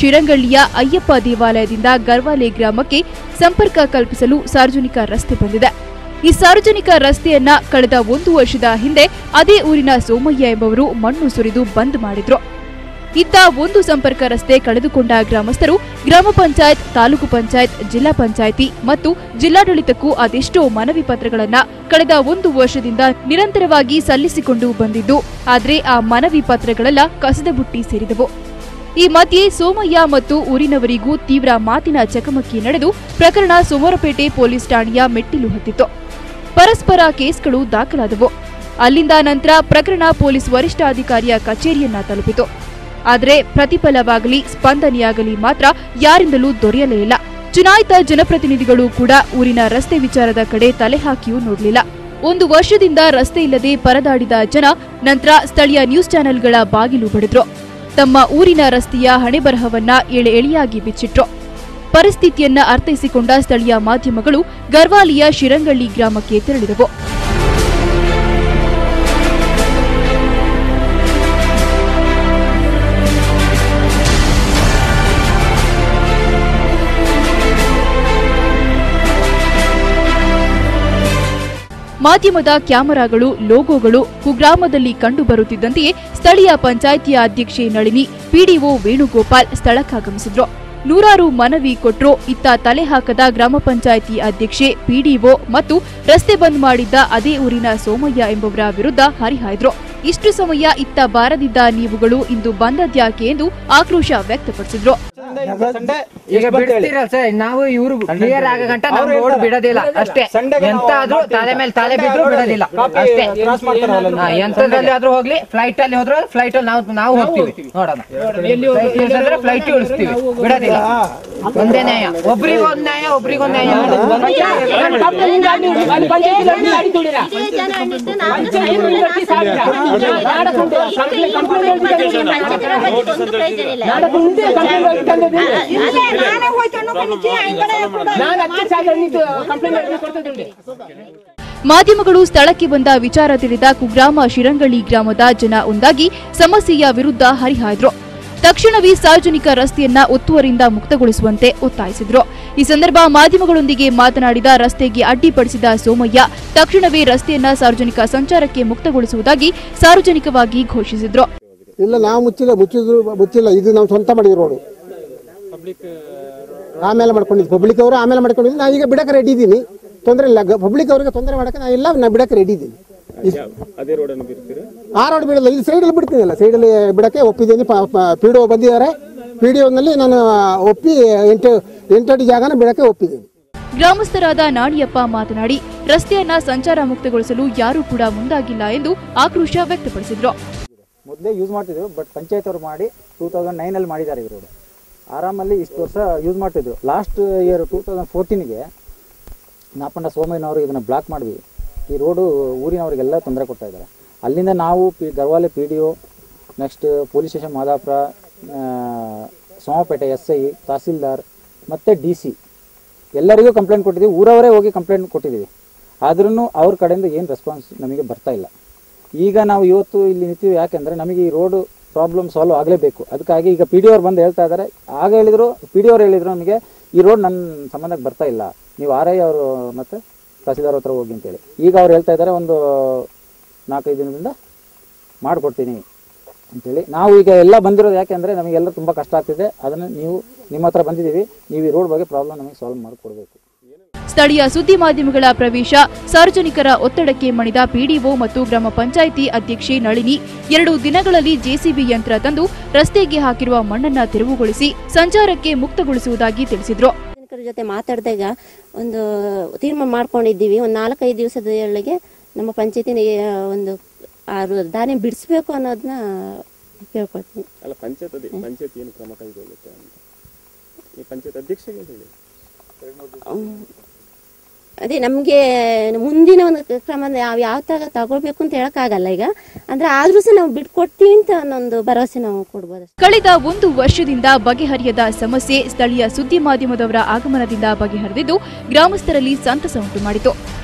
ಶಿರಂಗಳ್ಳಿಯ ಅಯ್ಯಪ್ಪ ದೇವಾಲಯದಿಂದ ಗರ್ವಾಲೆ ಗ್ರಾಮಕ್ಕೆ ಸಂಪರ್ಕ ಕಲ್ಪಿಸಲು ಸಾರ್ವಜನಿಕ ರಸ್ತೆ ಬಂದಿದೆ. ಈ ಸಾರ್ವಜನಿಕ ರಸ್ತೆಯನ್ನ ಕಳೆದ 1 ವರ್ಷದ ಹಿಂದೆ ಅದೇ ಊರಿನ ಸೋಮಯ್ಯ ಎಂಬವರು ಮಣ್ಣು ಸುರಿದು ಬಂದ್ ಮಾಡಿದ್ರು. ಇತ್ತ ಒಂದು ಸಂಪರ್ಕ ರಸ್ತೆ ಕಳೆದುಕೊಂಡ ಗ್ರಾಮಸ್ಥರು ಗ್ರಾಮ ಪಂಚಾಯತ್, ತಾಲೂಕು ಪಂಚಾಯತ್, ಜಿಲ್ಲಾ ಪಂಚಾಯಿತಿ ಮತ್ತು ಜಿಲ್ಲಾಡಳಿತಕ್ಕೂ ಅದೆಷ್ಟೋ ಮನವಿ ಪತ್ರಗಳನ್ನ ಕಳೆದ 1 ವರ್ಷದಿಂದ ನಿರಂತರವಾಗಿ ಸಲ್ಲಿಸಿಕೊಂಡು ಬಂದಿದ್ದು, ಆದರೆ ಆ ಮನವಿ ಪತ್ರಗಳೆಲ್ಲ ಕಸದ ಬುಟ್ಟಿ ಸೇರಿದವು. ಈ ಮಧ್ಯೆ ಸೋಮಯ್ಯ ಮತ್ತು ಊರಿನವರಿಗೂ ತೀವ್ರ ಮಾತಿನ ಚಕಮಕಿ ನಡೆದು ಪ್ರಕರಣ ಸೋಮವಾರಪೇಟೆ ಪೊಲೀಸ್ ಠಾಣೆಯ ಮೆಟ್ಟಿಲು ಹತ್ತಿತ್ತು. ಪರಸ್ಪರ ಕೇಸ್ಗಳು ದಾಖಲಾದವು. ಅಲ್ಲಿಂದ ನಂತರ ಪ್ರಕರಣ ಪೊಲೀಸ್ ವರಿಷ್ಠಾಧಿಕಾರಿಯ ಕಚೇರಿಯನ್ನ ತಲುಪಿತು. ಆದರೆ ಪ್ರತಿಫಲವಾಗಲಿ ಸ್ಪಂದನೆಯಾಗಲಿ ಮಾತ್ರ ಯಾರಿಂದಲೂ ದೊರೆಯಲೇ ಇಲ್ಲ. ಚುನಾಯಿತ ಜನಪ್ರತಿನಿಧಿಗಳು ಕೂಡ ಊರಿನ ರಸ್ತೆ ವಿಚಾರದ ಕಡೆ ತಲೆ ಹಾಕಿಯೂ ನೋಡಲಿಲ್ಲ. 1 ವರ್ಷದಿಂದ ರಸ್ತೆ ಇಲ್ಲದೆ ಪರದಾಡಿದ ಜನ ನಂತರ ಸ್ಥಳೀಯ ನ್ಯೂಸ್ ಚಾನೆಲ್ಗಳ ಬಾಗಿಲು ಬಡಿದ್ರು. ತಮ್ಮ ಊರಿನ ರಸ್ತೆಯ ಹಣೆಬರಹವನ್ನ ಎಳೆಯಾಗಿ ಬಿಚ್ಚಿಟ್ರು. ಪರಿಸ್ಥಿತಿಯನ್ನ ಅರ್ಥೈಸಿಕೊಂಡ ಸ್ಥಳೀಯ ಮಾಧ್ಯಮಗಳು ಗರ್ವಾಲಿಯ ಶಿರಂಗಳ್ಳಿ ಗ್ರಾಮಕ್ಕೆ ತೆರಳಿದವು. ಮಾಧ್ಯಮದ ಕ್ಯಾಮೆರಾಗಳು, ಲೋಗೋಗಳು ಕುಗ್ರಾಮದಲ್ಲಿ ಕಂಡುಬರುತ್ತಿದ್ದಂತೆಯೇ ಸ್ಥಳೀಯ ಪಂಚಾಯಿತಿಯ ಅಧ್ಯಕ್ಷೆ ನಳಿನಿ, ಪಿಡಿಒ ವೇಣುಗೋಪಾಲ್ ಸ್ಥಳಕ್ಕಾಗಮಿಸಿದ್ರು. ನೂರಾರು ಮನವಿ ಕೊಟ್ಟರು. ಇತ್ತ ತಲೆ ಹಾಕದ ಗ್ರಾಮ ಪಂಚಾಯಿತಿ ಅಧ್ಯಕ್ಷೆ, ಪಿಡಿಒ ಮತ್ತು ರಸ್ತೆ ಬಂದ್ ಮಾಡಿದ್ದ ಅದೇ ಊರಿನ ಸೋಮಯ್ಯ ಎಂಬುವರ ವಿರುದ್ಧ ಹರಿಹಾಯ್ದ್ರು. ಇಷ್ಟು ಸಮಯ ಇತ್ತ ಬಾರದಿದ್ದ ನೀವುಗಳು ಇಂದು ಬಂದದ್ಯಾಕೆ ಎಂದು ಆಕ್ರೋಶ ವ್ಯಕ್ತಪಡಿಸಿದ್ರು. ನಾವು ಇವರು ಕ್ಲಿಯರ್ ಆಗ ಗಂಟ ನಾವು ರೋಡ್ ಬಿಡೋದಿಲ್ಲ ಅಷ್ಟೇ. ಎಂತಾದ್ರೂ ತಲೆ ಮೇಲೆ ತಲೆ ಬಿದ್ರು ಬಿಡೋದಿಲ್ಲ ಅಷ್ಟೇ. ಎಂತದ್ರಲ್ಲಿ ಆದ್ರೂ ಹೋಗ್ಲಿ, ಫ್ಲೈಟ್ ಅಲ್ಲಿ ಹೋದ್ರೆ ಫ್ಲೈಟ್ ಅಲ್ಲಿ ನಾವು ಹೋಗ್ತೀವಿ ನೋಡೋಣ. ಫ್ಲೈಟ್ ಉಳಿಸ್ತೀವಿ, ಬಿಡೋದಿಲ್ಲ. ಒಂದೇ ನ್ಯಾಯ, ಒಬ್ರಿಗೊಂದ್ ನ್ಯಾಯ, ಒಬ್ರಿಗೊಂದ್ ನ್ಯಾಯ. ಮಾಧ್ಯಮಗಳು ಸ್ಥಳಕ್ಕೆ ಬಂದ ವಿಚಾರ ತಿಳಿದ ಕುಗ್ರಾಮ ಶಿರಂಗಳ್ಳಿ ಗ್ರಾಮದ ಜನ ಒಂದಾಗಿ ಸಮಸ್ಯೆಯ ವಿರುದ್ಧ ಹರಿಹಾಯ್ದ್ರು. ತಕ್ಷಣವೇ ಸಾರ್ವಜನಿಕ ರಸ್ತೆಯನ್ನ ಒತ್ತುವರಿಯಿಂದ ಮುಕ್ತಗೊಳಿಸುವಂತೆ ಒತ್ತಾಯಿಸಿದ್ರು. ಈ ಸಂದರ್ಭ ಮಾಧ್ಯಮಗಳೊಂದಿಗೆ ಮಾತನಾಡಿದ ರಸ್ತೆಗೆ ಅಡ್ಡಿಪಡಿಸಿದ ಸೋಮಯ್ಯ, ತಕ್ಷಣವೇ ರಸ್ತೆಯನ್ನ ಸಾರ್ವಜನಿಕ ಸಂಚಾರಕ್ಕೆ ಮುಕ್ತಗೊಳಿಸುವುದಾಗಿ ಸಾರ್ವಜನಿಕವಾಗಿ ಘೋಷಿಸಿದ್ರು. ಇಲ್ಲ, ನಾವು ಮುಚ್ಚಿಲ್ಲ. ಇದು ನಾವು ಸ್ವಂತ ಮಾಡಿದ್ರು ರೋಡು. ಆಮೇಲೆ ಮಾಡ್ಕೊಂಡಿದ್ದು ಪಬ್ಲಿಕ್ ಅವರು, ಆಮೇಲೆ ಮಾಡ್ಕೊಂಡಿದ್ದು. ನಾ ಈಗ ಬಿಡಕ್ಕೆ ರೆಡಿ ಇದ್ದೀನಿ, ತೊಂದರೆ ಇಲ್ಲ. ಪಬ್ಲಿಕ್ ಅವರಿಗೆ ತೊಂದರೆ ಮಾಡಕ್ಕೆ ನಾ ಬಿಡಕ್ಕೆ ರೆಡಿ ಇದ್ದೀನಿ. ಆ ರೋಡ್ ಬಿಡಲ್ಲ, ಇದು ಸೈಡಲ್ಲಿ ಬಿಡ್ತೀನಲ್ಲ, ಸೈಡಲ್ಲಿ ಬಿಡಕ್ಕೆ ಒಪ್ಪಿದ್ದೀನಿ. ಪಿಡಿಒ ಬಂದಿದ್ದಾರೆ, ಪಿಡಿಒನಲ್ಲಿ ನಾನು ಒಪ್ಪಿ 8 ಅಡಿ ಜಾಗನ ಬಿಡಕ್ಕೆ ಒಪ್ಪಿದ್ದೀನಿ. ಗ್ರಾಮಸ್ಥರಾದ ನಾಣಿಯಪ್ಪ ಮಾತನಾಡಿ, ರಸ್ತೆಯನ್ನ ಸಂಚಾರ ಮುಕ್ತಗೊಳಿಸಲು ಯಾರೂ ಕೂಡ ಮುಂದಾಗಿಲ್ಲ ಎಂದು ಆಕ್ರೋಶ ವ್ಯಕ್ತಪಡಿಸಿದ್ರು. ಮೊದಲೇ ಯೂಸ್ ಮಾಡ್ತಿದ್ರು, ಬಟ್ ಪಂಚಾಯತ್ ಅವರು ಮಾಡಿ 2009 ಮಾಡಿದ್ದಾರೆ ಈ ರೋಡ್. ಆರಾಮಲ್ಲಿ ಇಷ್ಟು ವರ್ಷ ಯೂಸ್ ಮಾಡ್ತಿದ್ರು. ಲಾಸ್ಟ್ ಇಯರ್ 2014ಗೆ ನಾಪಣ್ಣ ಸೋಮಯ್ಯನವರು ಇದನ್ನು ಬ್ಲಾಕ್ ಮಾಡಿದ್ವಿ. ಈ ರೋಡು ಊರಿನವರಿಗೆಲ್ಲ ತೊಂದರೆ ಕೊಡ್ತಾ ಇದ್ದಾರೆ. ಅಲ್ಲಿಂದ ನಾವು Garvale PDO, next police station Madapura, Somapete SI, tahsildar ಮತ್ತು DC ಎಲ್ಲರಿಗೂ ಕಂಪ್ಲೇಂಟ್ ಕೊಟ್ಟಿದ್ದೀವಿ. ಊರವರೇ ಹೋಗಿ ಕಂಪ್ಲೇಂಟ್ ಕೊಟ್ಟಿದ್ದೀವಿ. ಆದ್ರೂ ಅವ್ರ ಕಡೆಯಿಂದ ಏನು ರೆಸ್ಪಾನ್ಸ್ ನಮಗೆ ಬರ್ತಾ ಇಲ್ಲ. ಈಗ ನಾವು ಇವತ್ತು ಇಲ್ಲಿ ನಿಂತೀವಿ, ಯಾಕೆಂದರೆ ನಮಗೆ ಈ ರೋಡು ಪ್ರಾಬ್ಲಮ್ ಸಾಲ್ವ್ ಆಗಲೇಬೇಕು. ಅದಕ್ಕಾಗಿ ಈಗ PDO ಅವ್ರು ಬಂದು ಹೇಳ್ತಾ ಇದ್ದಾರೆ. ಆಗ ಹೇಳಿದರು, PDO ಅವ್ರು ಹೇಳಿದರು ನಮಗೆ ಈ ರೋಡ್ ನನ್ನ ಸಂಬಂಧಕ್ಕೆ ಬರ್ತಾ ಇಲ್ಲ, ನೀವು RI ಅವರು ಮತ್ತು ತಹಸೀಲ್ದಾರ್ ಹತ್ರ ಹೋಗಿ ಅಂತೇಳಿ. ಈಗ ಅವ್ರು ಹೇಳ್ತಾ ಇದ್ದಾರೆ, ಒಂದು 4-5 ದಿನದಿಂದ ಮಾಡಿಕೊಡ್ತೀನಿ ಅಂತೇಳಿ. ನಾವು ಈಗ ಎಲ್ಲ ಬಂದಿರೋದು ಯಾಕೆಂದರೆ ನಮಗೆಲ್ಲ ತುಂಬ ಕಷ್ಟ ಆಗ್ತಿದೆ. ಅದನ್ನು ನಿಮ್ಮ ಹತ್ರ ಬಂದಿದ್ದೀವಿ, ನೀವು ಈ ರೋಡ್ ಬಗ್ಗೆ ಪ್ರಾಬ್ಲಮ್ ನಮಗೆ ಸಾಲ್ವ್ ಮಾಡಿಕೊಡ್ಬೇಕು. ಸ್ಥಳೀಯ ಸುದ್ದಿ ಮಾಧ್ಯಮಗಳ ಪ್ರವೇಶ, ಸಾರ್ವಜನಿಕರ ಒತ್ತಡಕ್ಕೆ ಮಣಿದ PDO ಮತ್ತು ಗ್ರಾಮ ಪಂಚಾಯಿತಿ ಅಧ್ಯಕ್ಷೆ ನಳಿನಿ 2 ದಿನಗಳಲ್ಲಿ JCB ಯಂತ್ರ ತಂದು ರಸ್ತೆಗೆ ಹಾಕಿರುವ ಮಣ್ಣನ್ನ ತೆರವುಗೊಳಿಸಿ ಸಂಚಾರಕ್ಕೆ ಮುಕ್ತಗೊಳಿಸುವುದಾಗಿ ತಿಳಿಸಿದ್ರು. ಜೊತೆ ಮಾತಾಡಿದಾಗ ಒಂದು ತೀರ್ಮಾನ ಮಾಡ್ಕೊಂಡಿದ್ದೀವಿ. ಒಂದು 4-5 ದಿವಸದೊಳಗೆ ನಮ್ಮ ಪಂಚಾಯತಿ ಒಂದು 6 ದಾರಿ ಬಿಡಿಸ್ಬೇಕು ಅನ್ನೋದನ್ನ ಕೇಳ್ಕೊಳ್ತೀನಿ. ಅಲ್ಲ, ಪಂಚಾಯತ್ ಏನು ಕ್ರಮ ಕೈಗೊಳ್ಳುತ್ತೆ ಅಂತ ಈ ಪಂಚಾಯತ್ ಅಧ್ಯಕ್ಷರಿಗೆ ಹೇಳಿ. ಅದೇ ನಮಗೆ ಮುಂದಿನ ಒಂದು ಕ್ರಮ ಯಾವ ತರ ತಗೊಳ್ಬೇಕು ಅಂತ ಹೇಳಕ್ಕಾಗಲ್ಲ ಈಗ. ಅಂದ್ರೆ ಆದ್ರೂ ಸಹ ನಾವು ಬಿಟ್ಕೊಡ್ತೀವಿ ಅಂತ ಅನ್ನೊಂದು ಭರವಸೆ ನಾವು ಕೊಡ್ಬೋದು. ಕಳೆದ 1 ವರ್ಷದಿಂದ ಬಗೆಹರಿಯದ ಸಮಸ್ಯೆ ಸ್ಥಳೀಯ ಸುದ್ದಿ ಮಾಧ್ಯಮದವರ ಆಗಮನದಿಂದ ಬಗೆಹರಿದಿದ್ದು ಗ್ರಾಮಸ್ಥರಲ್ಲಿ ಸಂತಸ ಉಂಟು ಮಾಡಿತು.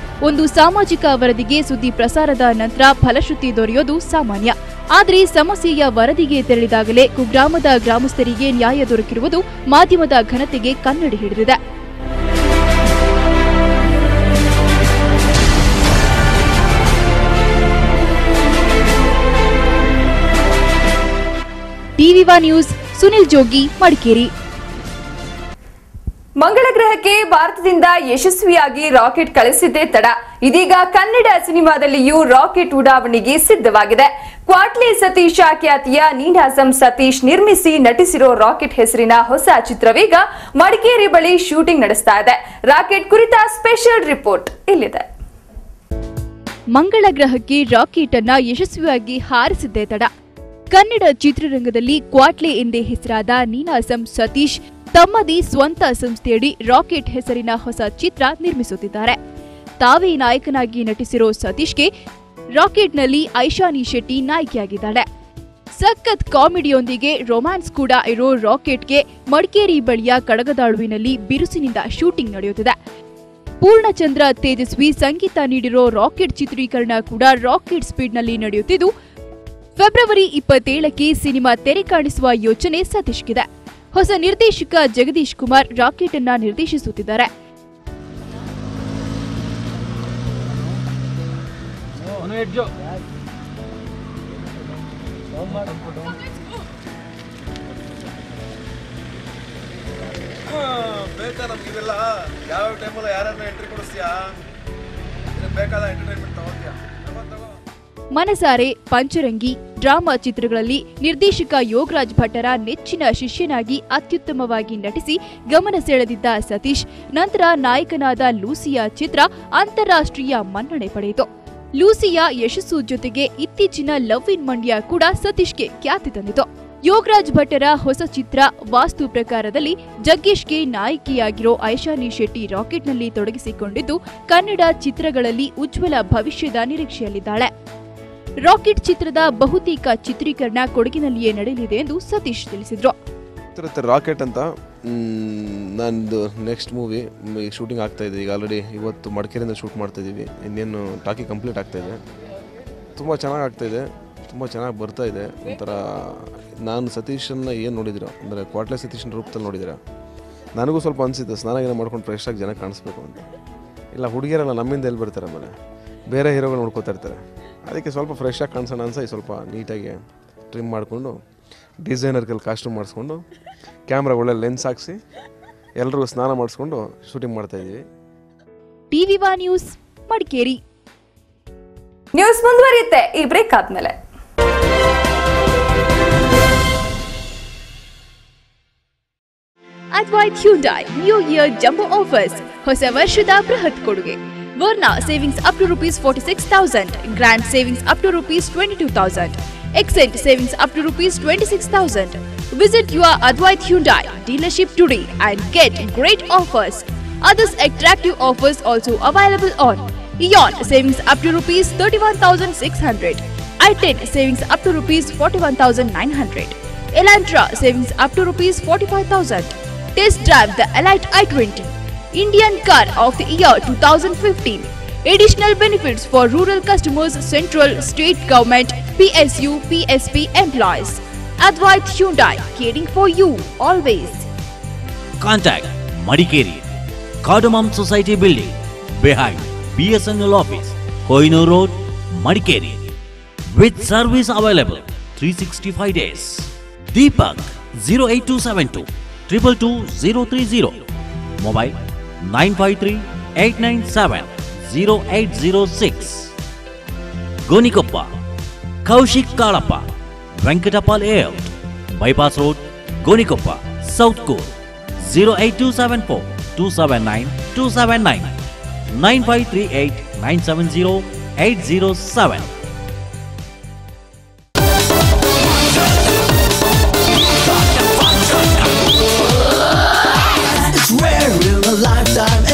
ಒಂದು ಸಾಮಾಜಿಕ ವರದಿಗೆ ಸುದ್ದಿ ಪ್ರಸಾರದ ನಂತರ ಫಲಶ್ರುತಿ ದೊರೆಯೋದು ಸಾಮಾನ್ಯ. ಆದರೆ ಸಮಸ್ಯೆಯ ವರದಿಗೆ ತೆರಳಿದಾಗಲೇ ಕುಗ್ರಾಮದ ಗ್ರಾಮಸ್ಥರಿಗೆ ನ್ಯಾಯ ದೊರಕಿರುವುದು ಮಾಧ್ಯಮದ ಘನತೆಗೆ ಕನ್ನಡಿ ಹಿಡಿದಿದೆ. ಟಿವಿ1 ನ್ಯೂಸ್ ಸುನಿಲ್ ಜೋಗಿ ಮಡಿಕೇರಿ. ಮಂಗಳ ಗ್ರಹಕ್ಕೆ ಭಾರತದಿಂದ ಯಶಸ್ವಿಯಾಗಿ ರಾಕೆಟ್ ಕಳಿಸಿದ್ದೇ ತಡ. ಇದೀಗ ಕನ್ನಡ ಸಿನಿಮಾದಲ್ಲಿಯೂ ರಾಕೆಟ್ ಉಡಾವಣೆಗೆ ಸಿದ್ಧವಾಗಿದೆ. ಕ್ವಾಟ್ಲೆ ಸತೀಶ ಖ್ಯಾತಿಯ ನೀನಾಸಂ ಸತೀಶ್ ನಿರ್ಮಿಸಿ ನಟಿಸಿರೋ ರಾಕೆಟ್ ಹೆಸರಿನ ಹೊಸ ಚಿತ್ರವೀಗ ಮಡಿಕೇರಿ ಬಳಿ ಶೂಟಿಂಗ್ ನಡೆಸ್ತಾ ಇದೆ. ರಾಕೆಟ್ ಕುರಿತ ಸ್ಪೆಷಲ್ ರಿಪೋರ್ಟ್ ಇಲ್ಲಿದೆ. ಮಂಗಳ ಗ್ರಹಕ್ಕೆ ರಾಕೆಟ್ ಅನ್ನ ಯಶಸ್ವಿಯಾಗಿ ಹಾರಿಸಿದ್ದೇ ತಡ. ಕನ್ನಡ ಚಿತ್ರರಂಗದಲ್ಲಿ ಕ್ವಾಟ್ಲೆ ಎಂದೇ ಹೆಸರಾದ ನೀನಾಸಂ ಸತೀಶ್ ತಮ್ಮದೇ ಸ್ವಂತ ಸಂಸ್ಥೆಯಡಿ ರಾಕೆಟ್ ಹೆಸರಿನ ಹೊಸ ಚಿತ್ರ ನಿರ್ಮಿಸುತ್ತಿದ್ದಾರೆ. ತಾವೇ ನಾಯಕನಾಗಿ ನಟಿಸಿರೋ ಸತೀಶ್ಗೆ ರಾಕೆಟ್ನಲ್ಲಿ ಐಶಾನಿ ಶೆಟ್ಟಿ ನಾಯಕಿಯಾಗಿದ್ದಾಳೆ. ಸಖತ್ ಕಾಮಿಡಿಯೊಂದಿಗೆ ರೊಮ್ಯಾನ್ಸ್ ಕೂಡ ಇರೋ ರಾಕೆಟ್ಗೆ ಮಡಿಕೇರಿ ಬಳಿಯ ಕಡಗದಾಳುವಿನಲ್ಲಿ ಬಿರುಸಿನಿಂದ ಶೂಟಿಂಗ್ ನಡೆಯುತ್ತಿದೆ. ಪೂರ್ಣಚಂದ್ರ ತೇಜಸ್ವಿ ಸಂಗೀತ ನೀಡಿರೋ ರಾಕೆಟ್ ಚಿತ್ರೀಕರಣ ಕೂಡ ರಾಕೆಟ್ ಸ್ಪೀಡ್ನಲ್ಲಿ ನಡೆಯುತ್ತಿದ್ದು, ಫೆಬ್ರವರಿ 27ಕ್ಕೆ ಸಿನಿಮಾ ತೆರೆ ಕಾಣಿಸುವ ಯೋಚನೆ ಸತೀಶ್ಗಿದೆ. ಹೊಸ ನಿರ್ದೇಶಕ ಜಗದೀಶ್ ಕುಮಾರ್ ರಾಕೆಟ್ ಅನ್ನ ನಿರ್ದೇಶಿಸುತ್ತಿದ್ದಾರೆ. ಮನಸಾರೆ, ಪಂಚರಂಗಿ, ಡ್ರಾಮಾ ಚಿತ್ರಗಳಲ್ಲಿ ನಿರ್ದೇಶಕ ಯೋಗರಾಜ್ ಭಟ್ಟರ ನೆಚ್ಚಿನ ಶಿಷ್ಯನಾಗಿ ಅತ್ಯುತ್ತಮವಾಗಿ ನಟಿಸಿ ಗಮನ ಸೆಳೆದಿದ್ದ ಸತೀಶ್ ನಂತರ ನಾಯಕನಾದ ಲೂಸಿಯಾ ಚಿತ್ರ ಅಂತಾರಾಷ್ಟ್ರೀಯ ಮನ್ನಣೆ ಪಡೆಯಿತು. ಲೂಸಿಯಾ ಯಶಸ್ಸು ಜೊತೆಗೆ ಇತ್ತೀಚಿನ ಲವ್ ಇನ್ ಮಂಡ್ಯ ಕೂಡ ಸತೀಶ್ಗೆ ಖ್ಯಾತಿ ತಂದಿತು. ಯೋಗರಾಜ್ ಭಟ್ಟರ ಹೊಸ ಚಿತ್ರ ವಾಸ್ತು ಪ್ರಕಾರದಲ್ಲಿ ಜಗ್ಗೇಶ್ಗೆ ನಾಯಕಿಯಾಗಿರೋ ಐಶಾನಿ ಶೆಟ್ಟಿ ರಾಕೆಟ್ನಲ್ಲಿ ತೊಡಗಿಸಿಕೊಂಡಿದ್ದು, ಕನ್ನಡ ಚಿತ್ರಗಳಲ್ಲಿ ಉಜ್ವಲ ಭವಿಷ್ಯದ ನಿರೀಕ್ಷೆಯಲ್ಲಿದ್ದಾಳೆ. ರಾಕೆಟ್ ಚಿತ್ರದ ಬಹುತೇಕ ಚಿತ್ರೀಕರಣ ಕೊಡಗಿನಲ್ಲಿಯೇ ನಡೆಯಲಿದೆ ಎಂದು ಸತೀಶ್ ತಿಳಿಸಿದ್ರು. ರಾಕೆಟ್ ಅಂತ ನಂದು ನೆಕ್ಸ್ಟ್ ಮೂವಿ ಶೂಟಿಂಗ್ ಆಗ್ತಾ ಇದೆ. ಈಗ ಆಲ್ರೆಡಿ ಇವತ್ತು ಮಡಿಕೇರಿಯಿಂದ ಶೂಟ್ ಮಾಡ್ತಾ ಇದ್ದೀವಿ. ಇನ್ನೇನು ಟಾಕಿ ಕಂಪ್ಲೀಟ್ ಆಗ್ತಾ ಇದೆ. ತುಂಬ ಚೆನ್ನಾಗಿ ಆಗ್ತಾ ಇದೆ, ತುಂಬ ಚೆನ್ನಾಗಿ ಬರ್ತಾ ಇದೆ. ಒಂಥರ ನಾನು ಸತೀಶನ್ನ ಏನು ನೋಡಿದಿರೋ ಅಂದರೆ ಕ್ವಾಟ್ಲೆ ಸತೀಶನ ರೂಪದಲ್ಲಿ ನೋಡಿದಿರ, ನನಗೂ ಸ್ವಲ್ಪ ಅನಿಸಿದ್ದು ಸ್ನಾನ ಏನೋ ಮಾಡ್ಕೊಂಡು ಫ್ರೆಶ್ ಆಗಿ ಜನ ಕಾಣಿಸ್ಬೇಕು ಅಂತ. ಇಲ್ಲ ಹುಡುಗಿಯರೆಲ್ಲ ನಮ್ಮಿಂದ ಎಲ್ಲಿ ಬರ್ತಾರೆ, ಆಮೇಲೆ ಬೇರೆ ಹೀರೋಗಳು ನೋಡ್ಕೋತಾ ಇರ್ತಾರೆ. ಅದಕ್ಕೆ ಸ್ವಲ್ಪ ಫ್ರೆಶ್ ಆಗಿ ಕಾಣಿಸೋಣ ಅನ್ಸಿ ಸ್ವಲ್ಪ ನೀಟಾಗಿ ಟ್ರಿಮ್ ಮಾಡಿಕೊಂಡು ಡಿಸೈನರ್ ಕೈಲಿ ಕಾಸ್ಟ್ಯೂಮ್ ಮಾಡಿಸ್ಕೊಂಡು ಕ್ಯಾಮ್ರಾ ಒಳ್ಳೆ ಲೆನ್ಸ್ ಹಾಕ್ಸಿ ಎಲ್ಲರಿಗೂ ಸ್ನಾನ ಮಾಡಿಸ್ಕೊಂಡು ಶೂಟಿಂಗ್ ಮಾಡ್ತಾ ಇದ್ದೀವಿ. ಟಿವಿ1 ನ್ಯೂಸ್ ಮಡಿಕೇರಿ. ನ್ಯೂಸ್ ಮುಂದುವರಿಯುತ್ತೆ ಈ ಬ್ರೇಕ್ ಆದ್ಮೇಲೆ. Advaith Hyundai new year jumbo offers. ಹೊಸ ವರ್ಷದ ಬೃಹತ್ ಕೊಡುಗೆ. Varna savings up to rupees 46,000, Grand savings up to rupees 22,000, Accent savings up to rupees 26,000. Visit your Advait Hyundai dealership today and get great offers. Others attractive offers also available on Eon savings up to rupees 31,600, i10 savings up to rupees 41,900, Elantra savings up to rupees 45,000. Test drive the Elite i20. Indian Car of the Year 2015. Additional benefits for rural customers, central, state government, PSU, PSP employees. Advait Hyundai, caring for you always. Contact Madikeri, Cardamom Society Building, behind BSNL office, Kohinoor Road, Madikeri. With service available 365 days. Deepak 08272 222 030. Mobile 953-897-0806. Gonikoppa, Kaushik Kalappa, Venkatapal Layout, Bypass Road, Gonikoppa, South Core, 08274-279-279, 9538-970-807.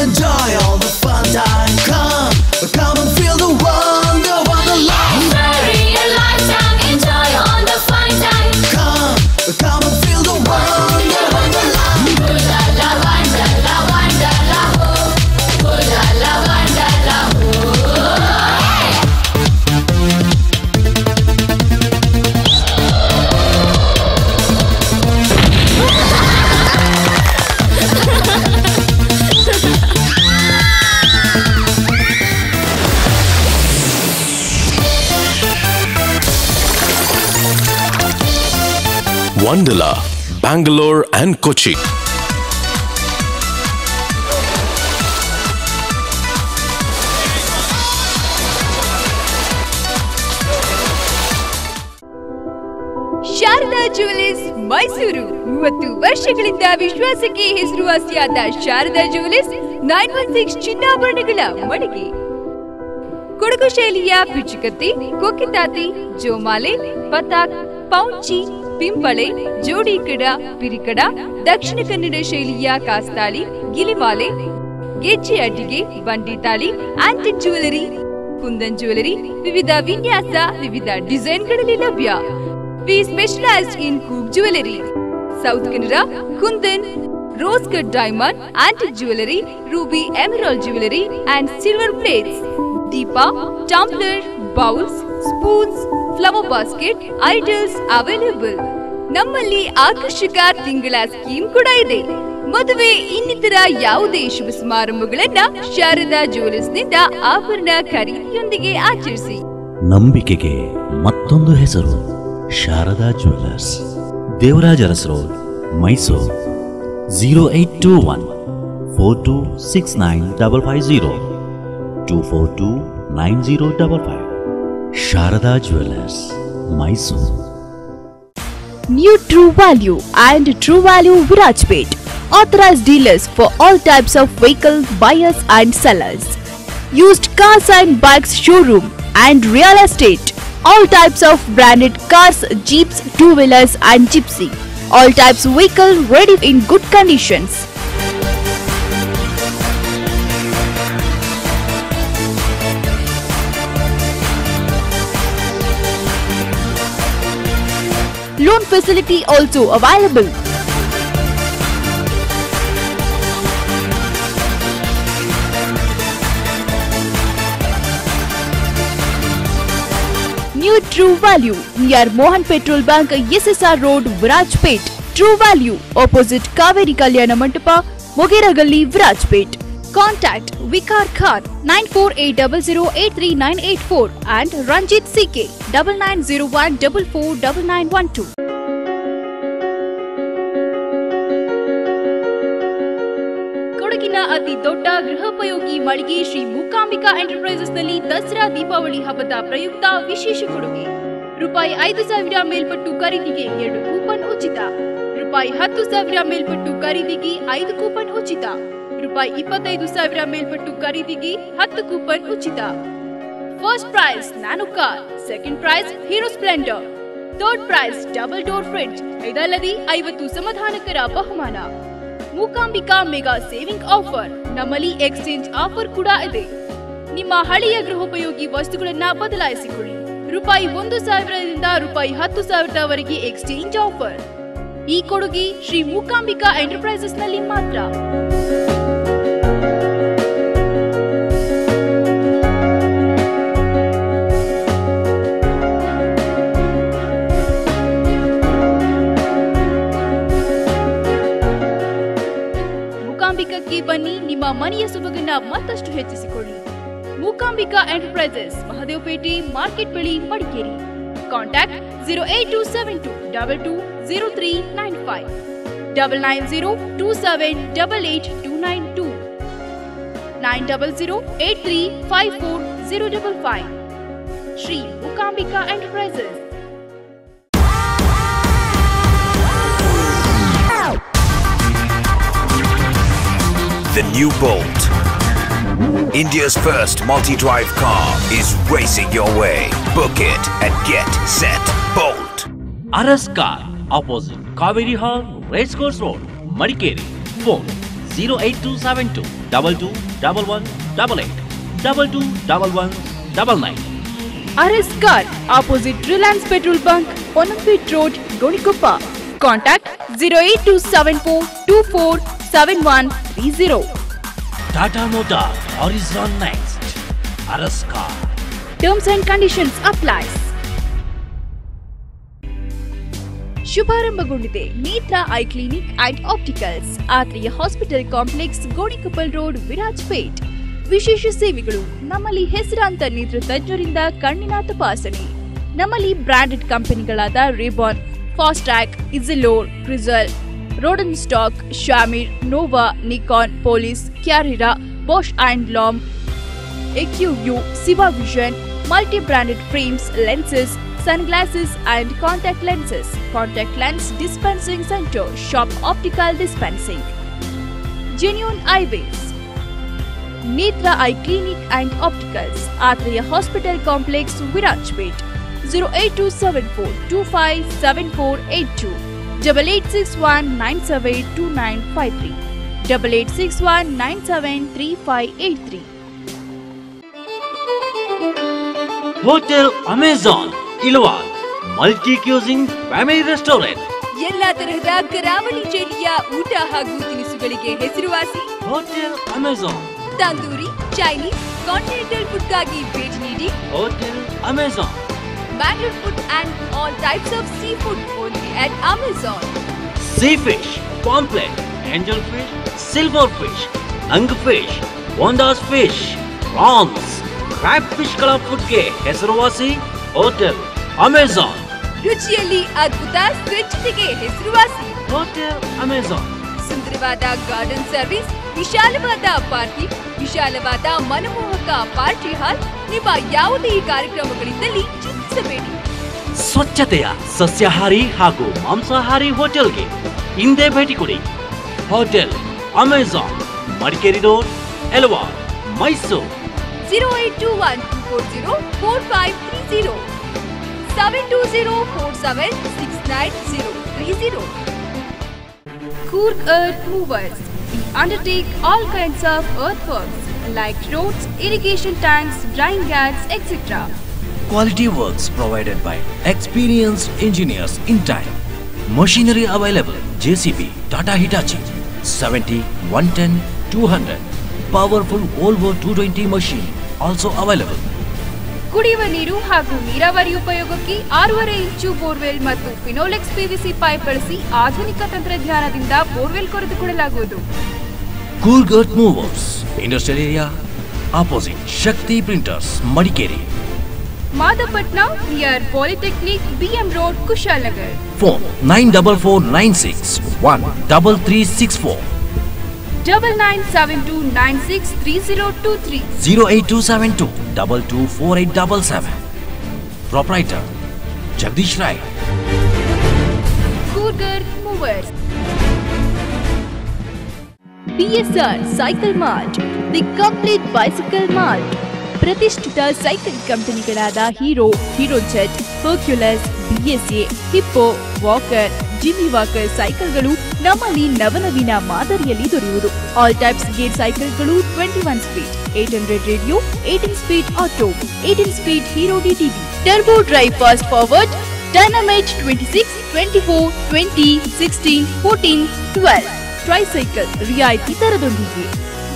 Enjoy all the fun time. Come and feel the wonder life. Very a lifetime. Enjoy all the fun time. Come and feel the wonder life. Ooh la la wonder la oh. Ooh la la wonder la Wonderla, Bangalore and Kochi. Sharada jewellers Mysuru 30 ವರ್ಷಗಳಿಂದ ವಿಶ್ವಾಸಕ್ಕೆ ಹೆಸರುವಾಸಿಯಾದ Sharada jewellers 916 ಚಿನ್ನಾಭರಣಗಳ ಮಳಿಗೆ. ಕೊಡಗು ಶೈಲಿಯ ಪಿಚುಕತ್ತಿ, ಕೊಕ್ಕಿತಾತಿ, ಜೋಮಾಲೆ, ಪತಾಕ್, ಪೌಂಚಿ, ಪಿಂಪಳೆ, ಜೋಡಿ ಕಡ, ಪಿರಿಕಡ, ದಕ್ಷಿಣ ಕನ್ನಡ ಶೈಲಿಯ ಕಾಸ್ತಾಳಿ, ಗಿಲಿಮಾಲೆ, ಗೆಜ್ಜೆ ಅಡ್ಡಿಗೆ, ಬಂಡಿ ತಾಳಿ, ಆಂಟಿಕ್ ಜ್ಯುವೆಲರಿ, ಕುಂದನ್ ಜ್ಯುವೆಲರಿ, ವಿವಿಧ ವಿನ್ಯಾಸ, ವಿವಿಧ ಡಿಸೈನ್ಗಳಲ್ಲಿ ಲಭ್ಯ. We specialized in Cook Jewelry, South Canara, Kundan, Rose Cut Diamond, Antique Jewelry, Ruby Emerald Jewelry and Silver Plates, Deepa, Tumbler, Bowls, Spoons, Flower Basket, Idols available. ನಮ್ಮಲ್ಲಿ ಆಕರ್ಷಕ ತಿಂಗಳ ಸ್ಕೀಮ್ ಕೂಡ ಇದೆ. ಮದುವೆ ಇನ್ನಿತರ ಯಾವುದೇ ಶುಭ ಸಮಾರಂಭಗಳನ್ನ ಶಾರದಾ ಜ್ಯುವೆಲರ್ಸ್ ನಿಂದ ಆಭರಣ ಖರೀದಿಯೊಂದಿಗೆ ಆಚರಿಸಿ. ನಂಬಿಕೆಗೆ ಮತ್ತೊಂದು ಹೆಸರು Sharada jewellers, Devaraja Urs road, Mysuru. 0821 4269 242 9055. Sharada jewellers, Mysuru. New True Value and True Value Virajpet, authorized dealers for all types of vehicle buyers and sellers. Used cars and bikes showroom and real estate. All types of branded cars, jeeps, two-wheelers and gypsy. All types of vehicle ready in good conditions. Loan facility also available. New True Value near Mohan Petrol Bank, SSR Road, Virajpet. True Value opposite Kaveri Kalyana Mandapa, Mogera Galli, Virajpet. Contact Vikar Khan 9480083984 and Ranjit CK 9901449912. ಕೊಡಗಿನ ಅತಿ ದೊಡ್ಡ ಗೃಹೋಪಯೋಗಿ ಮಳಿಗೆ Shri Mookambika enterprises ನಲ್ಲಿ ದಸರಾ ದೀಪಾವಳಿ ಹಬ್ಬದ ಪ್ರಯುಕ್ತ ವಿಶೇಷ ಕೊಡುಗೆ. ರೂಪಾಯಿ 5,000 ಮೇಲ್ಪಟ್ಟು ಖರೀದಿಗೆ 2 ಕೂಪನ್ ಉಚಿತ. ರೂಪಾಯಿ 10,000 ಮೇಲ್ಪಟ್ಟು ಖರೀದಿಗೆ 5 ಕೂಪನ್ ಉಚಿತ. ರೂಪಾಯಿ 25,000 ಮೇಲ್ಪಟ್ಟು ಖರೀದಿಗೆ 10 ಕೂಪನ್ ಉಚಿತ. First prize nano car, second prize hero Splendor, third prize double door fridge, ಇದಲ್ಲದೆ 50 ಸಮಾಧಾನಕರ ಬಹುಮಾನ. Mookambika mega saving offer. ನಮ್ಮಲ್ಲಿ ಎಕ್ಸ್ಚೇಂಜ್ ಆಫರ್ ಕೂಡ ಇದೆ. ನಿಮ್ಮ ಹಳೆಯ ಗೃಹೋಪಯೋಗಿ ವಸ್ತುಗಳನ್ನ ಬದಲಾಯಿಸಿಕೊಳ್ಳಿ. ರೂಪಾಯಿ 1,000ರಿಂದ ರೂಪಾಯಿ 10,000ವರೆಗೆ ಎಕ್ಸ್ಚೇಂಜ್ ಆಫರ್. ಈ ಕೊಡುಗೆ ಶ್ರೀ ಮೂಕಾಂಬಿಕಾ ಎಂಟರ್ಪ್ರೈಸಸ್ ನಲ್ಲಿ ಮಾತ್ರ. ಮೂಕಾಂಬಿಕಕ್ಕೆ ಬನ್ನಿ, ನಿಮ್ಮ ಮನೆಯ ಸೊಬಗನ್ನ ಮತ್ತಷ್ಟು ಹೆಚ್ಚಿಸಿಕೊಳ್ಳಿ. ಮೂಕಾಂಬಿಕಾ ಎಂಟರ್ಪ್ರೈಸಸ್, ಮಹದೇವಪೇಟೆ ಮಾರ್ಕೆಟ್ ಬಳಿ, Madikeri. Contact 08272220395 99027882292 90083540055. Shri Mookambika enterprises. The new Bolt, India's first multi-drive car, is racing your way. Book it and get set. Bolt. Aras Car, opposite Kaveri Hall, Racecourse Road, Madikeri. Phone 08272 221188 221199. Aras Car, opposite Reliance Petrol Bunk, Onampeet Road, Gonikoppa. Contact 08274247130. Tata Motor, Horizon Next. Aras Car. Terms and conditions applies. ಶುಭಾರಂಭಗೊಂಡಿದೆ Netra eye clinic and opticals, Athreya hospital complex, Gonikoppal road, Virajpet. ವಿಶೇಷ ಸೇವೆಗಳು. ನಮ್ಮಲ್ಲಿ ಹೆಸರಾಂತ ನೇತ್ರ ತಜ್ಞರಿಂದ ಕಣ್ಣಿನ ತಪಾಸಣೆ. ನಮ್ಮಲ್ಲಿ ಬ್ರಾಂಡೆಡ್ ಕಂಪನಿಗಳಾದ Ray Ban, Fastrack, Essilor, Crizal, Rodenstock, Shamir, Nova, Nikon, Police, Carrera, Bausch and Lomb, Acuvue, ಸಿವಾ vision, multi-branded frames, lenses, sunglasses and contact lenses. Contact lens dispensing center. Shop optical dispensing. Genuine Eyewears. Netra Eye Clinic and Opticals. Atriya Hospital Complex, Virajpet. 08274 257482. 8861972953. 8861973583. Hotel Amazon ಇಲ್ವಾಲ್ multi cuisine family restaurant. ಎಲ್ಲಾ ತರಹದ ಕರಾವಳಿ ಶೈಲಿಯ ಊಟ ಹಾಗೂ ತಿನಿಸುಗಳಿಗೆ ಹೆಸರುವಾಸಿ hotel Amazon. Tandoori, Chinese, continental ಫುಡ್ಗಾಗಿ ಭೇಟಿ ನೀಡಿ hotel Amazon. Bangalore food and all types of seafood only at Amazon. Sea fish, pomfret, angel fish, silver fish, ಅಂಗ್ ಫಿಶ್, ಬೋಂಡಾಸ್ ಫಿಶ್, ಪ್ರಾನ್ಸ್, ಕ್ರ್ಯಾಬ್ ಫಿಶ್ ಗಳ ಫುಡ್ಗೆ ಹೆಸರುವಾಸಿ ಹೋಟೆಲ್ ಅಮೆಜಾನ್. ರುಚಿಯಲ್ಲಿ ಅದ್ಭುತ, ಸ್ವಚ್ಛತೆಗೆ ಹೆಸರುವಾಸಿ ಹೋಟೆಲ್ ಅಮೆಜಾನ್. ಸುಂದರವಾದ ಗಾರ್ಡನ್ ಸರ್ವಿಸ್, ವಿಶಾಲವಾದ ಪಾರ್ಕಿಂಗ್, ವಿಶಾಲವಾದ ಮನಮೋಹಕ ಪಾರ್ಟಿ ಹಾಲ್. ನಿಮ್ಮ ಯಾವುದೇ ಕಾರ್ಯಕ್ರಮಗಳಿದ್ದಲ್ಲಿ ಚಿಂತಿಸಬೇಡಿ. ಸ್ವಚ್ಛತೆಯ ಸಸ್ಯಾಹಾರಿ ಹಾಗೂ ಮಾಂಸಾಹಾರಿ ಹೋಟೆಲ್ಗೆ ಹಿಂದೆ ಭೇಟಿ ಕೊಡಿ. Hotel Amazon, Madikeri road, Ilavala, Mysuru. 08212404530 72047693030. Coorg Earth Movers. We undertake all kinds of earthworks like roads, irrigation tanks, drying gas, etc. Quality works provided by experienced engineers in time. Machinery available: JCB, Tata Hitachi, 70, 110, 200. Powerful Volvo 220 machine also available. ಕುಡಿಯುವ ನೀರು ಹಾಗೂ ನೀರಾವರಿ ಉಪಯೋಗಕ್ಕೆ 6.5 ಇಂಚು borewell ಮತ್ತು Finolex PVC pipe ಬಳಸಿ ಆಧುನಿಕ ತಂತ್ರಜ್ಞಾನದಿಂದ borewell ಕೊರೆದುಕೊಳ್ಳಲಾಗುವುದು. Coorg Earth Movers, Industrial Area, opposite Shakti Printers, Madikeri. Madapatna near polytechnic, BM Road, Kushalnagar. Phone 9446133364. 9972963023. 08272224877. Proprietor Jagdish Rai. Coorg Earth Movers. BSR Cycle Mart, the complete bicycle mart. ಪ್ರತಿಷ್ಠಿತ cycle ಕಂಪನಿಗಳಾದ Hero, Hero Jet, Hercules, BSA, Hippo, Walker, Jimmy Walker ಸೈಕಲ್ಗಳು ನಮ್ಮಲ್ಲಿ ನವನವೀನ ಮಾದರಿಯಲ್ಲಿ ದೊರೆಯುವುದು. All types gear ಸೈಕಲ್ಗಳು 21 speed, 800 radio, 18 speed auto, 18 speed hero DTV, turbo drive fast forward, dynamite 26, 24, 20, 16, 14, 12 tricycle ರಿಯಾಯಿತಿ ದರದೊಂದಿಗೆ.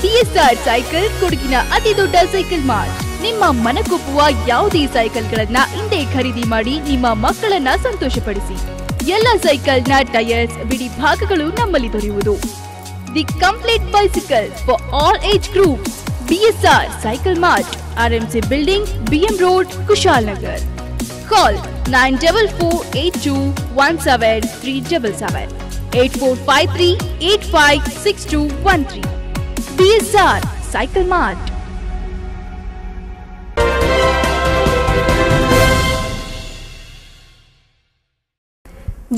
BSR cycle ಕೊಡಗಿನ ಅತಿ ದೊಡ್ಡ ಸೈಕಲ್ ಮಾರ್ಟ್. ನಿಮ್ಮ ಮನಕೊಪ್ಪುವ ಯಾವುದೇ ಸೈಕಲ್ಗಳನ್ನ ಹಿಂದೆ ಖರೀದಿ ಮಾಡಿ ನಿಮ್ಮ ಮಕ್ಕಳನ್ನ ಸಂತೋಷಪಡಿಸಿ. ಎಲ್ಲ ಸೈಕಲ್ನ ಟೈರ್ಸ್, ಬಿಡಿ ಭಾಗಗಳು ನಮ್ಮಲ್ಲಿ ದೊರೆಯುವುದು. The complete bicycle for all age group. BSR cycle mart, RMC building, BM road, Kushalnagar. Call 9448217377, 8453856213. BSR Cycle Mart.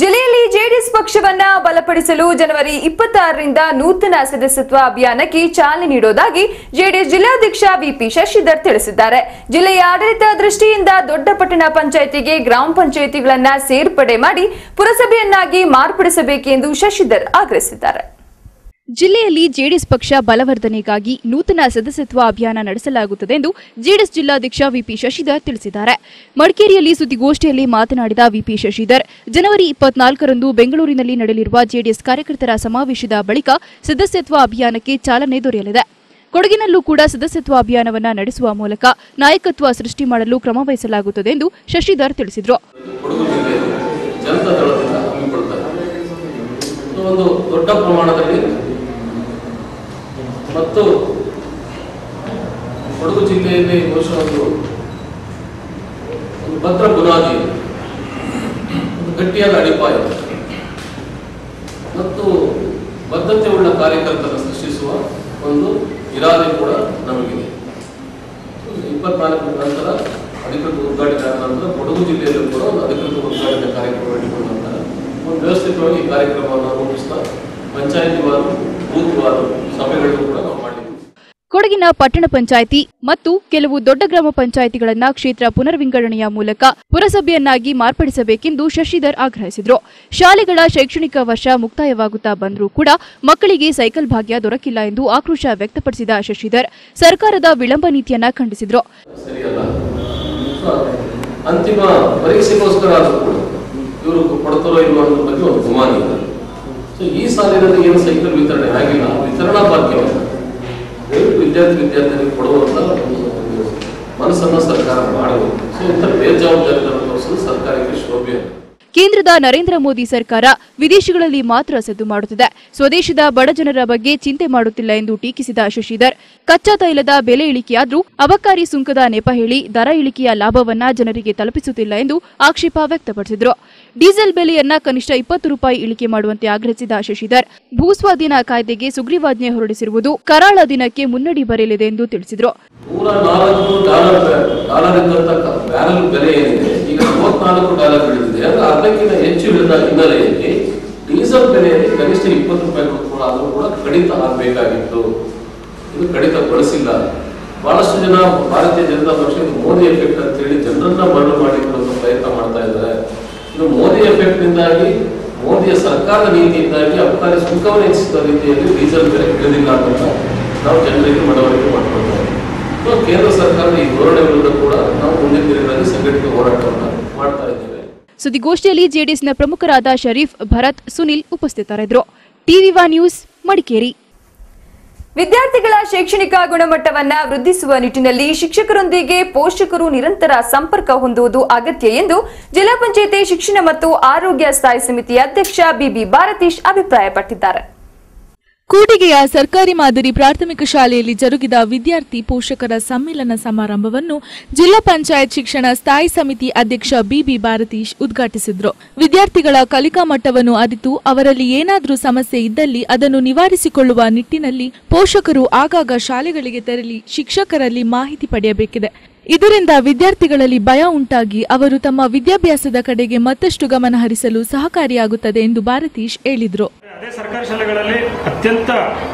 ಜಿಲ್ಲೆಯಲ್ಲಿ ಜೆಡಿಎಸ್ ಪಕ್ಷವನ್ನ ಬಲಪಡಿಸಲು ಜನವರಿ 26ರಿಂದ ನೂತನ ಸದಸ್ಯತ್ವ ಅಭಿಯಾನಕ್ಕೆ ಚಾಲನೆ ನೀಡುವುದಾಗಿ ಜೆಡಿಎಸ್ ಜಿಲ್ಲಾಧ್ಯಕ್ಷ ವಿಪಿ ಶಶಿಧರ್ ತಿಳಿಸಿದ್ದಾರೆ. ಜಿಲ್ಲೆಯ ಆಡಳಿತ ದೃಷ್ಟಿಯಿಂದ ದೊಡ್ಡ ಪಟ್ಟಣ ಪಂಚಾಯಿತಿಗೆ ಗ್ರಾಮ ಪಂಚಾಯಿತಿಗಳನ್ನ ಸೇರ್ಪಡೆ ಮಾಡಿ ಪುರಸಭೆಯನ್ನಾಗಿ ಮಾರ್ಪಡಿಸಬೇಕೆಂದು ಶಶಿಧರ್ ಆಗ್ರಹಿಸಿದ್ದಾರೆ. ಜಿಲ್ಲೆಯಲ್ಲಿ ಜೆಡಿಎಸ್ ಪಕ್ಷ ಬಲವರ್ಧನೆಗಾಗಿ ನೂತನ ಸದಸ್ಯತ್ವ ಅಭಿಯಾನ ನಡೆಸಲಾಗುತ್ತದೆ ಎಂದು ಜೆಡಿಎಸ್ ಜಿಲ್ಲಾಧ್ಯಕ್ಷ ವಿಪಿ ಶಶಿಧರ್ ತಿಳಿಸಿದ್ದಾರೆ. ಮಡಿಕೇರಿಯಲ್ಲಿ ಸುದ್ದಿಗೋಷ್ಠಿಯಲ್ಲಿ ಮಾತನಾಡಿದ ವಿಪಿ ಶಶಿಧರ್, ಜನವರಿ 24ರಂದು ಬೆಂಗಳೂರಿನಲ್ಲಿ ನಡೆಯಲಿರುವ ಜೆಡಿಎಸ್ ಕಾರ್ಯಕರ್ತರ ಸಮಾವೇಶದ ಬಳಿಕ ಸದಸ್ಯತ್ವ ಅಭಿಯಾನಕ್ಕೆ ಚಾಲನೆ ದೊರೆಯಲಿದೆ. ಕೊಡಗಿನಲ್ಲೂ ಕೂಡ ಸದಸ್ಯತ್ವ ಅಭಿಯಾನವನ್ನು ನಡೆಸುವ ಮೂಲಕ ನಾಯಕತ್ವ ಸೃಷ್ಟಿ ಮಾಡಲು ಕ್ರಮ ವಹಿಸಲಾಗುತ್ತದೆ ಎಂದು ಶಶಿಧರ್ ತಿಳಿಸಿದರು. ಒಂದು ದೊಡ್ಡ ಪ್ರಮಾಣದಲ್ಲಿ ಮತ್ತು ಕೊಡಗು ಜಿಲ್ಲೆಯಲ್ಲಿ ಬಹುಶಃ ಒಂದು ಭದ್ರ ಬುನಾದಿ, ಒಂದು ಗಟ್ಟಿಯಾದ ಅಡಿಪಾಯ ಮತ್ತು ಬದ್ಧತೆ ಉಳ್ಳ ಕಾರ್ಯಕರ್ತರನ್ನು ಸೃಷ್ಟಿಸುವ ಒಂದು ಇರಾದೆ ಕೂಡ ನಮಗಿದೆ. 24 ನಂತರ ಅಧಿಕೃತ ಉದ್ಘಾಟನೆ ಆದ ನಂತರ ಕೊಡಗು ಜಿಲ್ಲೆಯಲ್ಲೂ ಕೂಡ ಒಂದು ಅಧಿಕೃತ ಉದ್ಘಾಟನೆ ಕಾರ್ಯಕ್ರಮ ಇಟ್ಟುಕೊಂಡ ನಂತರ ಒಂದು ವ್ಯವಸ್ಥಿತವಾಗಿ ಈ ಕಾರ್ಯಕ್ರಮವನ್ನು ರೂಪಿಸ್ತಾ ಪಂಚಾಯತಿವಾರು ಬೂತ್ವಾರು ಸಭೆಗಳನ್ನು ಕೂಡ ನಾವು ಮಾಡಿದ್ದೀವಿ. ಕೊಡಗಿನ ಪಟ್ಟಣ ಪಂಚಾಯಿತಿ ಮತ್ತು ಕೆಲವು ದೊಡ್ಡ ಗ್ರಾಮ ಪಂಚಾಯಿತಿಗಳನ್ನ ಕ್ಷೇತ್ರ ಪುನರ್ವಿಂಗಡಣೆಯ ಮೂಲಕ ಪುರಸಭೆಯನ್ನಾಗಿ ಮಾರ್ಪಡಿಸಬೇಕೆಂದು ಶಶಿಧರ್ ಆಗ್ರಹಿಸಿದರು. ಶಾಲೆಗಳ ಶೈಕ್ಷಣಿಕ ವರ್ಷ ಮುಕ್ತಾಯವಾಗುತ್ತಾ ಬಂದರೂ ಕೂಡ ಮಕ್ಕಳಿಗೆ ಸೈಕಲ್ ಭಾಗ್ಯ ದೊರಕಿಲ್ಲ ಎಂದು ಆಕ್ರೋಶ ವ್ಯಕ್ತಪಡಿಸಿದ ಶಶಿಧರ್ ಸರ್ಕಾರದ ವಿಳಂಬ ನೀತಿಯನ್ನ ಖಂಡಿಸಿದರು. ಅಂತಿಮ ಪರೀಕ್ಷೆಗೋಸ್ಕರ ಇವರು ಕೊಡ್ತಾರೋ ಇರುವ ಬಗ್ಗೆ ಒಂದು ಗುಮಾನ ಇದೆ. ಈ ಸಾಲಿನಲ್ಲಿ ಏನು ಸೈಕಲ್ ವಿತರಣೆ ಆಗಿಲ್ಲ, ವಿತರಣಾ ಭಾಗ್ಯವನ್ನು ವಿದ್ಯಾರ್ಥಿಗಳಿಗೆ ಕೊಡುವಂತ ಮನಸ್ಸನ್ನು ಸರ್ಕಾರ ಮಾಡಬೇಕು. ಸೊ ಇಂಥ ಬೇಜವಾಬ್ದಾರಿಗಳನ್ನು ತೋರಿಸಲು ಸರ್ಕಾರಕ್ಕೆ ಶೋಭೆ. ಕೇಂದ್ರದ ನರೇಂದ್ರ ಮೋದಿ ಸರ್ಕಾರ ವಿದೇಶಗಳಲ್ಲಿ ಮಾತ್ರ ಸದ್ದು ಮಾಡುತ್ತಿದೆ, ಸ್ವದೇಶದ ಬಡ ಜನರ ಬಗ್ಗೆ ಚಿಂತೆ ಮಾಡುತ್ತಿಲ್ಲ ಎಂದು ಟೀಕಿಸಿದ ಶಶಿಧರ್, ಕಚ್ಚಾ ತೈಲದ ಬೆಲೆ ಇಳಿಕೆಯಾದ್ರೂ ಅಬಕಾರಿ ಸುಂಕದ ನೆಪ ಹೇಳಿ ದರ ಇಳಿಕೆಯ ಲಾಭವನ್ನ ಜನರಿಗೆ ತಲುಪಿಸುತ್ತಿಲ್ಲ ಎಂದು ಆಕ್ಷೇಪ ವ್ಯಕ್ತಪಡಿಸಿದರು. ಡೀಸೆಲ್ ಬೆಲೆಯನ್ನ ಕನಿಷ್ಠ 20 ರೂಪಾಯಿ ಇಳಿಕೆ ಮಾಡುವಂತೆ ಆಗ್ರಹಿಸಿದ ಶಶಿಧರ್, ಭೂಸ್ವಾಧೀನ ಕಾಯ್ದೆಗೆ ಸುಗ್ರೀವಾಜ್ಞೆ ಹೊರಡಿಸಿರುವುದು ಕರಾಳ ದಿನಕ್ಕೆ ಮುನ್ನಡಿ ಬರೆಯಲಿದೆ ಎಂದು ತಿಳಿಸಿದರು. ಬ್ಯಾರಲ್ ಬೆಲೆ ಏನಿದೆ ಈಗ $34 ಇಳಿದಿದೆ. ಅದಕ್ಕಿಂತ ಹೆಚ್ಚು ಇಳಿದ ಹಿನ್ನೆಲೆಯಲ್ಲಿ ಡೀಸೆಲ್ ಬೆಲೆಯಲ್ಲಿ ಕನಿಷ್ಠ 20 ರೂಪಾಯಿ ಕೂಡ ಆದರೂ ಕೂಡ ಕಡಿತ ಆಗಬೇಕಾಗಿತ್ತು. ಇದು ಕಡಿತಗೊಳಿಸಿಲ್ಲ. ಬಹಳಷ್ಟು ಜನ ಭಾರತೀಯ ಜನತಾ ಪಕ್ಷ ಮೋದಿ ಎಫೆಕ್ಟ್ ಅಂತ ಹೇಳಿ ಜನರನ್ನ ಮರಳು ಮಾಡಿಕೊಳ್ಳುವ ಪ್ರಯತ್ನ ಮಾಡ್ತಾ ಇದ್ದಾರೆ. ಇದು ಮೋದಿ ಎಫೆಕ್ಟ್ ನಿಂದಾಗಿ, ಮೋದಿಯ ಸರ್ಕಾರದ ನೀತಿಯಿಂದಾಗಿ ಅಬಕಾರಿ ಸುಂಕವನ್ನು ಹೆಚ್ಚಿಸುವ ರೀತಿಯಲ್ಲಿ ಡೀಸೆಲ್ ಬೆಲೆ ಇಳಿದಿಲ್ಲ ಅಂತ ನಾವು ಜನರಿಗೆ ಮನವರಿಕೆ ಮಾಡಿಕೊಳ್ತಾ ಇದ್ದೀವಿ. ಕೇಂದ್ರ ಸರ್ಕಾರದ ಈ ಧೋರಣೆ ವಿರುದ್ಧ ಕೂಡ ನಾವು ಮುಂದಿನ ದಿನಗಳಲ್ಲಿ ಸಂಘಟಿತ ಹೋರಾಟವನ್ನು ಮಾಡ್ತಾ ಇದ್ದೇವೆ. ಸುದ್ದಿಗೋಷ್ಠಿಯಲ್ಲಿ ಜೆಡಿಎಸ್ನ ಪ್ರಮುಖರಾದ ಶರೀಫ್, ಭರತ್, ಸುನಿಲ್ ಉಪಸ್ಥಿತರಿದ್ದರು. ಟಿವಿ1 ನ್ಯೂಸ್ ಮಡಿಕೇರಿ. ವಿದ್ಯಾರ್ಥಿಗಳ ಶೈಕ್ಷಣಿಕ ಗುಣಮಟ್ಟವನ್ನ ವೃದ್ಧಿಸುವ ನಿಟ್ಟಿನಲ್ಲಿ ಶಿಕ್ಷಕರೊಂದಿಗೆ ಪೋಷಕರು ನಿರಂತರ ಸಂಪರ್ಕ ಹೊಂದುವುದು ಅಗತ್ಯ ಎಂದು ಜಿಲ್ಲಾ ಪಂಚಾಯತಿ ಶಿಕ್ಷಣ ಮತ್ತು ಆರೋಗ್ಯ ಸ್ಥಾಯಿ ಸಮಿತಿ ಅಧ್ಯಕ್ಷ ಬಿಬಿ ಭಾರತೀಶ್ ಅಭಿಪ್ರಾಯಪಟ್ಟಿದ್ದಾರೆ. ಕೂಡಿಗೆಯ ಸರ್ಕಾರಿ ಮಾದರಿ ಪ್ರಾಥಮಿಕ ಶಾಲೆಯಲ್ಲಿ ಜರುಗಿದ ವಿದ್ಯಾರ್ಥಿ ಪೋಷಕರ ಸಮ್ಮೇಳನ ಸಮಾರಂಭವನ್ನು ಜಿಲ್ಲಾ ಪಂಚಾಯತ್ ಶಿಕ್ಷಣ ಸ್ಥಾಯಿ ಸಮಿತಿ ಅಧ್ಯಕ್ಷ ಬಿಬಿ ಭಾರತೀಶ್ ಉದ್ಘಾಟಿಸಿದರು. ವಿದ್ಯಾರ್ಥಿಗಳ ಕಲಿಕಾ ಮಟ್ಟವನ್ನು ಅರಿತು ಅವರಲ್ಲಿ ಏನಾದರೂ ಸಮಸ್ಯೆ ಇದ್ದಲ್ಲಿ ಅದನ್ನು ನಿವಾರಿಸಿಕೊಳ್ಳುವ ನಿಟ್ಟಿನಲ್ಲಿ ಪೋಷಕರು ಆಗಾಗ ಶಾಲೆಗಳಿಗೆ ತೆರಳಿ ಶಿಕ್ಷಕರಲ್ಲಿ ಮಾಹಿತಿ ಪಡೆಯಬೇಕಿದೆ. ಇದರಿಂದ ವಿದ್ಯಾರ್ಥಿಗಳಲ್ಲಿ ಭಯ ಉಂಟಾಗಿ ಅವರು ತಮ್ಮ ವಿದ್ಯಾಭ್ಯಾಸದ ಕಡೆಗೆ ಮತ್ತಷ್ಟು ಗಮನ ಹರಿಸಲು ಸಹಕಾರಿಯಾಗುತ್ತದೆ ಎಂದು ಭಾರತೀಶ್ ಹೇಳಿದರು. ಅದೇ ಸರ್ಕಾರಿ ಶಾಲೆಗಳಲ್ಲಿ ಅತ್ಯಂತ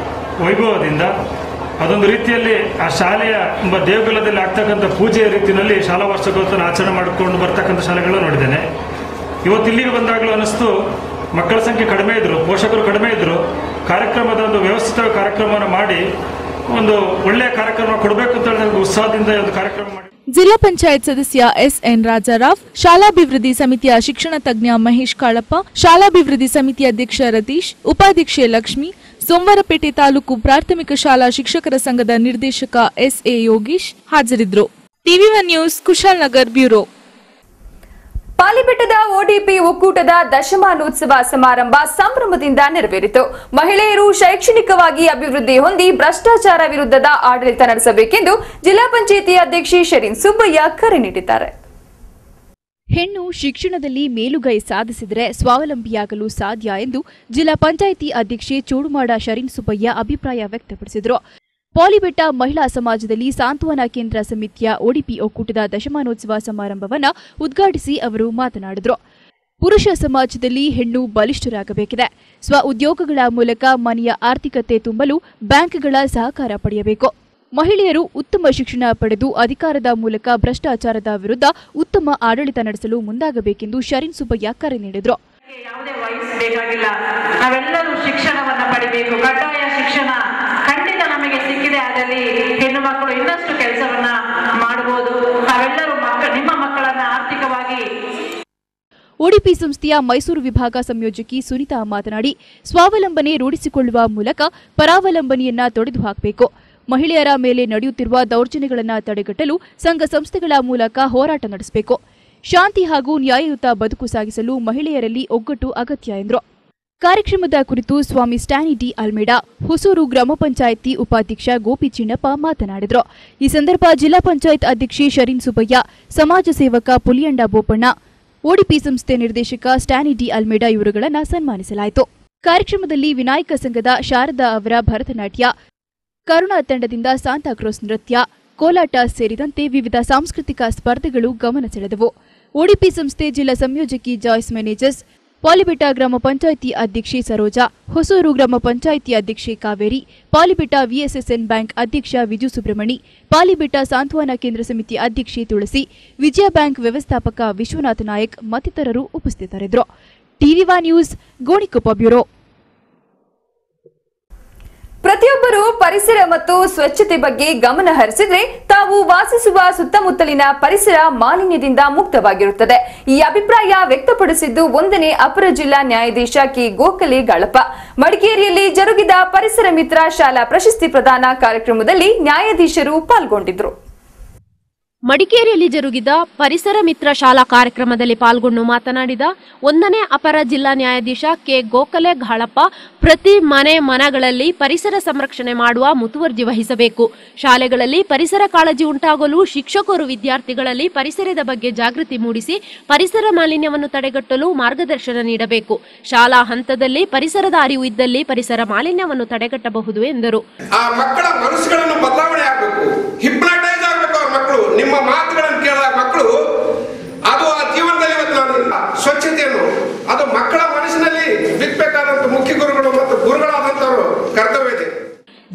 ವೈಭವದಿಂದ ಅದೊಂದು ರೀತಿಯಲ್ಲಿ ಆ ಶಾಲೆಯ ದೇವಗುಲದಲ್ಲಿ ಆಗ್ತಕ್ಕಂಥ ಪೂಜೆಯ ರೀತಿಯಲ್ಲಿ ಶಾಲಾ ವಾರ್ಷಿಕೋತ್ಸವ ಆಚರಣೆ ಮಾಡಿಕೊಂಡು ಬರ್ತಕ್ಕಂಥ ಶಾಲೆಗಳನ್ನ ನೋಡಿದ್ದೇನೆ. ಇವತ್ತು ಇಲ್ಲಿಗೆ ಬಂದಾಗಲೂ ಅನ್ನಿಸ್ತು, ಮಕ್ಕಳ ಸಂಖ್ಯೆ ಕಡಿಮೆ ಇದ್ರು, ಪೋಷಕರು ಕಡಿಮೆ ಇದ್ರು, ಕಾರ್ಯಕ್ರಮದ ಒಂದು ವ್ಯವಸ್ಥಿತ ಕಾರ್ಯಕ್ರಮವನ್ನು ಮಾಡಿ ಒಂದು ಒಳ್ಳೆಯ ಕಾರ್ಯಕ್ರಮ ಕೊಡಬೇಕು ಅಂತ ಹೇಳಿದ್ರೆ ಉತ್ಸಾಹದಿಂದ ಒಂದು ಕಾರ್ಯಕ್ರಮ ಮಾಡಿ. ಜಿಲ್ಲಾ ಪಂಚಾಯತ್ ಸದಸ್ಯ ಎಸ್ಎನ್ ರಾಜಾರಾವ್, ಶಾಲಾಭಿವೃದ್ಧಿ ಸಮಿತಿಯ ಶಿಕ್ಷಣ ತಜ್ಞ ಮಹೇಶ್ ಕಾಳಪ್ಪ, ಶಾಲಾಭಿವೃದ್ಧಿ ಸಮಿತಿ ಅಧ್ಯಕ್ಷ ರತೀಶ್, ಉಪಾಧ್ಯಕ್ಷೆ ಲಕ್ಷ್ಮಿ, ಸೋಮವಾರಪೇಟೆ ತಾಲೂಕು ಪ್ರಾಥಮಿಕ ಶಾಲಾ ಶಿಕ್ಷಕರ ಸಂಘದ ನಿರ್ದೇಶಕ ಎಸ್ಎ ಯೋಗೀಶ್ ಹಾಜರಿದ್ದರು. ಟಿವಿ1 ನ್ಯೂಸ್ ಕುಶಾಲನಗರ್ ಬ್ಯೂರೋ. ಪಾಲಿಬೆಟ್ಟದ ಒಡಿಪಿ ಒಕ್ಕೂಟದ ದಶಮಾನೋತ್ಸವ ಸಮಾರಂಭ ಸಂಭ್ರಮದಿಂದ ನೆರವೇರಿತು. ಮಹಿಳೆಯರು ಶೈಕ್ಷಣಿಕವಾಗಿ ಅಭಿವೃದ್ಧಿ ಹೊಂದಿ ಭ್ರಷ್ಟಾಚಾರ ವಿರುದ್ಧದ ಆಡಳಿತ ನಡೆಸಬೇಕೆಂದು ಜಿಲ್ಲಾ ಪಂಚಾಯಿತಿ ಅಧ್ಯಕ್ಷೆ ಶರೀನ್ ಸುಬ್ಬಯ್ಯ ಕರೆ ನೀಡಿದ್ದಾರೆ. ಹೆಣ್ಣು ಶಿಕ್ಷಣದಲ್ಲಿ ಮೇಲುಗೈ ಸಾಧಿಸಿದರೆ ಸ್ವಾವಲಂಬಿಯಾಗಲು ಸಾಧ್ಯ ಎಂದು ಜಿಲ್ಲಾ ಪಂಚಾಯಿತಿ ಅಧ್ಯಕ್ಷೆ ಚೋಡುಮಾಡ ಶರೀನ್ ಸುಬ್ಬಯ್ಯ ಅಭಿಪ್ರಾಯ ವ್ಯಕ್ತಪಡಿಸಿದರು. ಪಾಲಿಬೆಟ್ಟ ಮಹಿಳಾ ಸಮಾಜದಲ್ಲಿ ಸಾಂತ್ವನ ಕೇಂದ್ರ ಸಮಿತಿಯ ಒಡಿಪಿ ಒಕ್ಕೂಟದ ದಶಮಾನೋತ್ಸವ ಸಮಾರಂಭವನ್ನು ಉದ್ಘಾಟಿಸಿ ಅವರು ಮಾತನಾಡಿದರು. ಪುರುಷ ಸಮಾಜದಲ್ಲಿ ಹೆಣ್ಣು ಬಲಿಷ್ಠರಾಗಬೇಕಿದೆ. ಸ್ವ ಉದ್ಯೋಗಗಳ ಮೂಲಕ ಮನೆಯ ಆರ್ಥಿಕತೆ ತುಂಬಲು ಬ್ಯಾಂಕ್ಗಳ ಸಹಕಾರ ಪಡೆಯಬೇಕು. ಮಹಿಳೆಯರು ಉತ್ತಮ ಶಿಕ್ಷಣ ಪಡೆದು ಅಧಿಕಾರದ ಮೂಲಕ ಭ್ರಷ್ಟಾಚಾರದ ವಿರುದ್ಧ ಉತ್ತಮ ಆಡಳಿತ ನಡೆಸಲು ಮುಂದಾಗಬೇಕೆಂದು ಶರೀನ್ ಸುಬ್ಬಯ್ಯ ಕರೆ ನೀಡಿದರು. ಯಾವುದೇ ವಯಸ್ಸು ಬೇಕಾಗಿಲ್ಲ, ನಾವೆಲ್ಲರೂ ಶಿಕ್ಷಣವನ್ನು ಪಡಿಬೇಕು. ಕಡ್ಡಾಯ ಶಿಕ್ಷಣ ಖಂಡಿತ ನಮಗೆ ಸಿಕ್ಕಿದೆ. ಅದರಲ್ಲಿ ಹೆಣ್ಣು ಮಕ್ಕಳು ಇನ್ನಷ್ಟು ಕೆಲಸವನ್ನ ಮಾಡಬಹುದು. ನಾವೆಲ್ಲರೂ ನಿಮ್ಮ ಮಕ್ಕಳನ್ನ ಆರ್ಥಿಕವಾಗಿ. ಒಡಿಪಿ ಸಂಸ್ಥೆಯ ಮೈಸೂರು ವಿಭಾಗ ಸಂಯೋಜಕಿ ಸುನೀತಾ ಮಾತನಾಡಿ, ಸ್ವಾವಲಂಬನೆ ರೂಢಿಸಿಕೊಳ್ಳುವ ಮೂಲಕ ಪರಾವಲಂಬನೆಯನ್ನ ತೊಡೆದು ಹಾಕಬೇಕು. ಮಹಿಳೆಯರ ಮೇಲೆ ನಡೆಯುತ್ತಿರುವ ದೌರ್ಜನ್ಯಗಳನ್ನು ತಡೆಗಟ್ಟಲು ಸಂಘ ಸಂಸ್ಥೆಗಳ ಮೂಲಕ ಹೋರಾಟ ನಡೆಸಬೇಕು. ಶಾಂತಿ ಹಾಗೂ ನ್ಯಾಯಯುತ ಬದುಕು ಸಾಗಿಸಲು ಮಹಿಳೆಯರಲ್ಲಿ ಒಗ್ಗಟ್ಟು ಅಗತ್ಯ ಎಂದರು. ಕಾರ್ಯಕ್ರಮದ ಕುರಿತು ಸ್ವಾಮಿ ಸ್ಟ್ಯಾನಿ ಡಿ ಅಲ್ಮೇಡಾ, ಹೊಸೂರು ಗ್ರಾಮ ಪಂಚಾಯಿತಿ ಉಪಾಧ್ಯಕ್ಷ ಗೋಪಿ ಚಿನ್ನಪ್ಪ ಮಾತನಾಡಿದರು. ಈ ಸಂದರ್ಭ ಜಿಲ್ಲಾ ಪಂಚಾಯತ್ ಅಧ್ಯಕ್ಷೆ ಶರೀನ್ ಸುಬ್ಬಯ್ಯ, ಸಮಾಜ ಸೇವಕ ಪುಲಿಯಂಡ ಬೋಪಣ್ಣ, ಒಡಿಪಿ ಸಂಸ್ಥೆ ನಿರ್ದೇಶಕ ಸ್ಟ್ಯಾನಿ ಡಿ ಅಲ್ಮೇಡಾ ಇವರುಗಳನ್ನು ಸನ್ಮಾನಿಸಲಾಯಿತು. ಕಾರ್ಯಕ್ರಮದಲ್ಲಿ ವಿನಾಯಕ ಸಂಘದ ಶಾರದಾ ಅವರ ಭರತನಾಟ್ಯ, ಕರುಣಾ ತಂಡದಿಂದ ಸಾಂತಾಕ್ರೋಸ್ ನೃತ್ಯ, ಕೋಲಾಟ ಸೇರಿದಂತೆ ವಿವಿಧ ಸಾಂಸ್ಕೃತಿಕ ಸ್ಪರ್ಧೆಗಳು ಗಮನ ಸೆಳೆದವು. ಒಡಿಪಿ ಸಂಸ್ಥೆ ಜಿಲ್ಲಾ ಸಂಯೋಜಕಿ ಜಾಯ್ಸ್ ಮ್ಯಾನೇಜರ್ಸ್, ಪಾಲಿಬೆಟ್ಟ ಗ್ರಾಮ ಪಂಚಾಯಿತಿ ಅಧ್ಯಕ್ಷೆ ಸರೋಜಾ, ಹೊಸೂರು ಗ್ರಾಮ ಪಂಚಾಯಿತಿ ಅಧ್ಯಕ್ಷೆ ಕಾವೇರಿ, ಪಾಲಿಬೆಟ್ಟ ವಿಎಸ್ಎಸ್ಎನ್ ಬ್ಯಾಂಕ್ ಅಧ್ಯಕ್ಷ ವಿಜು ಸುಬ್ರಹ್ಮಣಿ, ಪಾಲಿಬೆಟ್ಟ ಸಾಂತ್ವನ ಕೇಂದ್ರ ಸಮಿತಿ ಅಧ್ಯಕ್ಷೆ ತುಳಸಿ, ವಿಜಯ ಬ್ಯಾಂಕ್ ವ್ಯವಸ್ಥಾಪಕ ವಿಶ್ವನಾಥ ನಾಯಕ್ ಮತ್ತಿತರರು ಉಪಸ್ಥಿತರಿದ್ದರು. ಟಿವಿ1 ನ್ಯೂಸ್, ಗೋಣಿಕೊಪ್ಪ ಬ್ಯೂರೋ. ಪ್ರತಿಯೊಬ್ಬರು ಪರಿಸರ ಮತ್ತು ಸ್ವಚ್ಛತೆ ಬಗ್ಗೆ ಗಮನ ಹರಿಸಿದ್ರೆ ತಾವು ವಾಸಿಸುವ ಸುತ್ತಮುತ್ತಲಿನ ಪರಿಸರ ಮಾಲಿನ್ಯದಿಂದ ಮುಕ್ತವಾಗಿರುತ್ತದೆ. ಈ ಅಭಿಪ್ರಾಯ ವ್ಯಕ್ತಪಡಿಸಿದ್ದು 1ನೇ ಅಪರ ಜಿಲ್ಲಾ ನ್ಯಾಯಾಧೀಶ ಕೆ ಗೋಖಲೆ ಗಾಳಪ್ಪ. ಮಡಿಕೇರಿಯಲ್ಲಿ ಜರುಗಿದ ಪರಿಸರ ಮಿತ್ರ ಶಾಲಾ ಪ್ರಶಸ್ತಿ ಪ್ರದಾನ ಕಾರ್ಯಕ್ರಮದಲ್ಲಿ ನ್ಯಾಯಾಧೀಶರು ಪಾಲ್ಗೊಂಡಿದ್ದರು. ಮಡಿಕೇರಿಯಲ್ಲಿ ಜರುಗಿದ ಪರಿಸರ ಮಿತ್ರ ಶಾಲಾ ಕಾರ್ಯಕ್ರಮದಲ್ಲಿ ಪಾಲ್ಗೊಂಡು ಮಾತನಾಡಿದ 1ನೇ ಅಪರ ಜಿಲ್ಲಾ ನ್ಯಾಯಾಧೀಶ ಕೆ ಗೋಖಲೆ ಗಾಳಪ್ಪ, ಪ್ರತಿ ಮನೆಗಳಲ್ಲಿ ಪರಿಸರ ಸಂರಕ್ಷಣೆ ಮಾಡುವ ಮುತುವರ್ಜಿ ವಹಿಸಬೇಕು. ಶಾಲೆಗಳಲ್ಲಿ ಪರಿಸರ ಕಾಳಜಿ ಉಂಟಾಗಲು ಶಿಕ್ಷಕರು ವಿದ್ಯಾರ್ಥಿಗಳಲ್ಲಿ ಪರಿಸರದ ಬಗ್ಗೆ ಜಾಗೃತಿ ಮೂಡಿಸಿ ಪರಿಸರ ಮಾಲಿನ್ಯವನ್ನು ತಡೆಗಟ್ಟಲು ಮಾರ್ಗದರ್ಶನ ನೀಡಬೇಕು. ಶಾಲಾ ಹಂತದಲ್ಲಿ ಪರಿಸರದ ಅರಿವು ಇದ್ದಲ್ಲಿ ಪರಿಸರ ಮಾಲಿನ್ಯವನ್ನು ತಡೆಗಟ್ಟಬಹುದು ಎಂದರು. ಮಕ್ಕಳ ಮನಸ್ಸುಗಳನ್ನು ಬದಲಾವಣೆ ಆಗಬೇಕು, ಹಿಪ್ನಾಟೈಸ್ ಆಗಬೇಕು. ಅವ್ರ ಮಕ್ಕಳು ನಿಮ್ಮ ಮಾತುಗಳನ್ನು ಕೇಳಿದ ಮಕ್ಕಳು ಅದು ಆ ಜೀವನದಲ್ಲಿ ಸ್ವಚ್ಛತೆಯನ್ನು ಅದು ಮಕ್ಕಳ ಮನಸ್ಸಿನಲ್ಲಿ ಬಿತ್ತಬೇಕಾದಂತ ಮುಖ್ಯ ಗುರುಗಳು ಮತ್ತು ಗುರುಗಳಾದಂತವರು ಕರ್ತವ್ಯ ಇದೆ.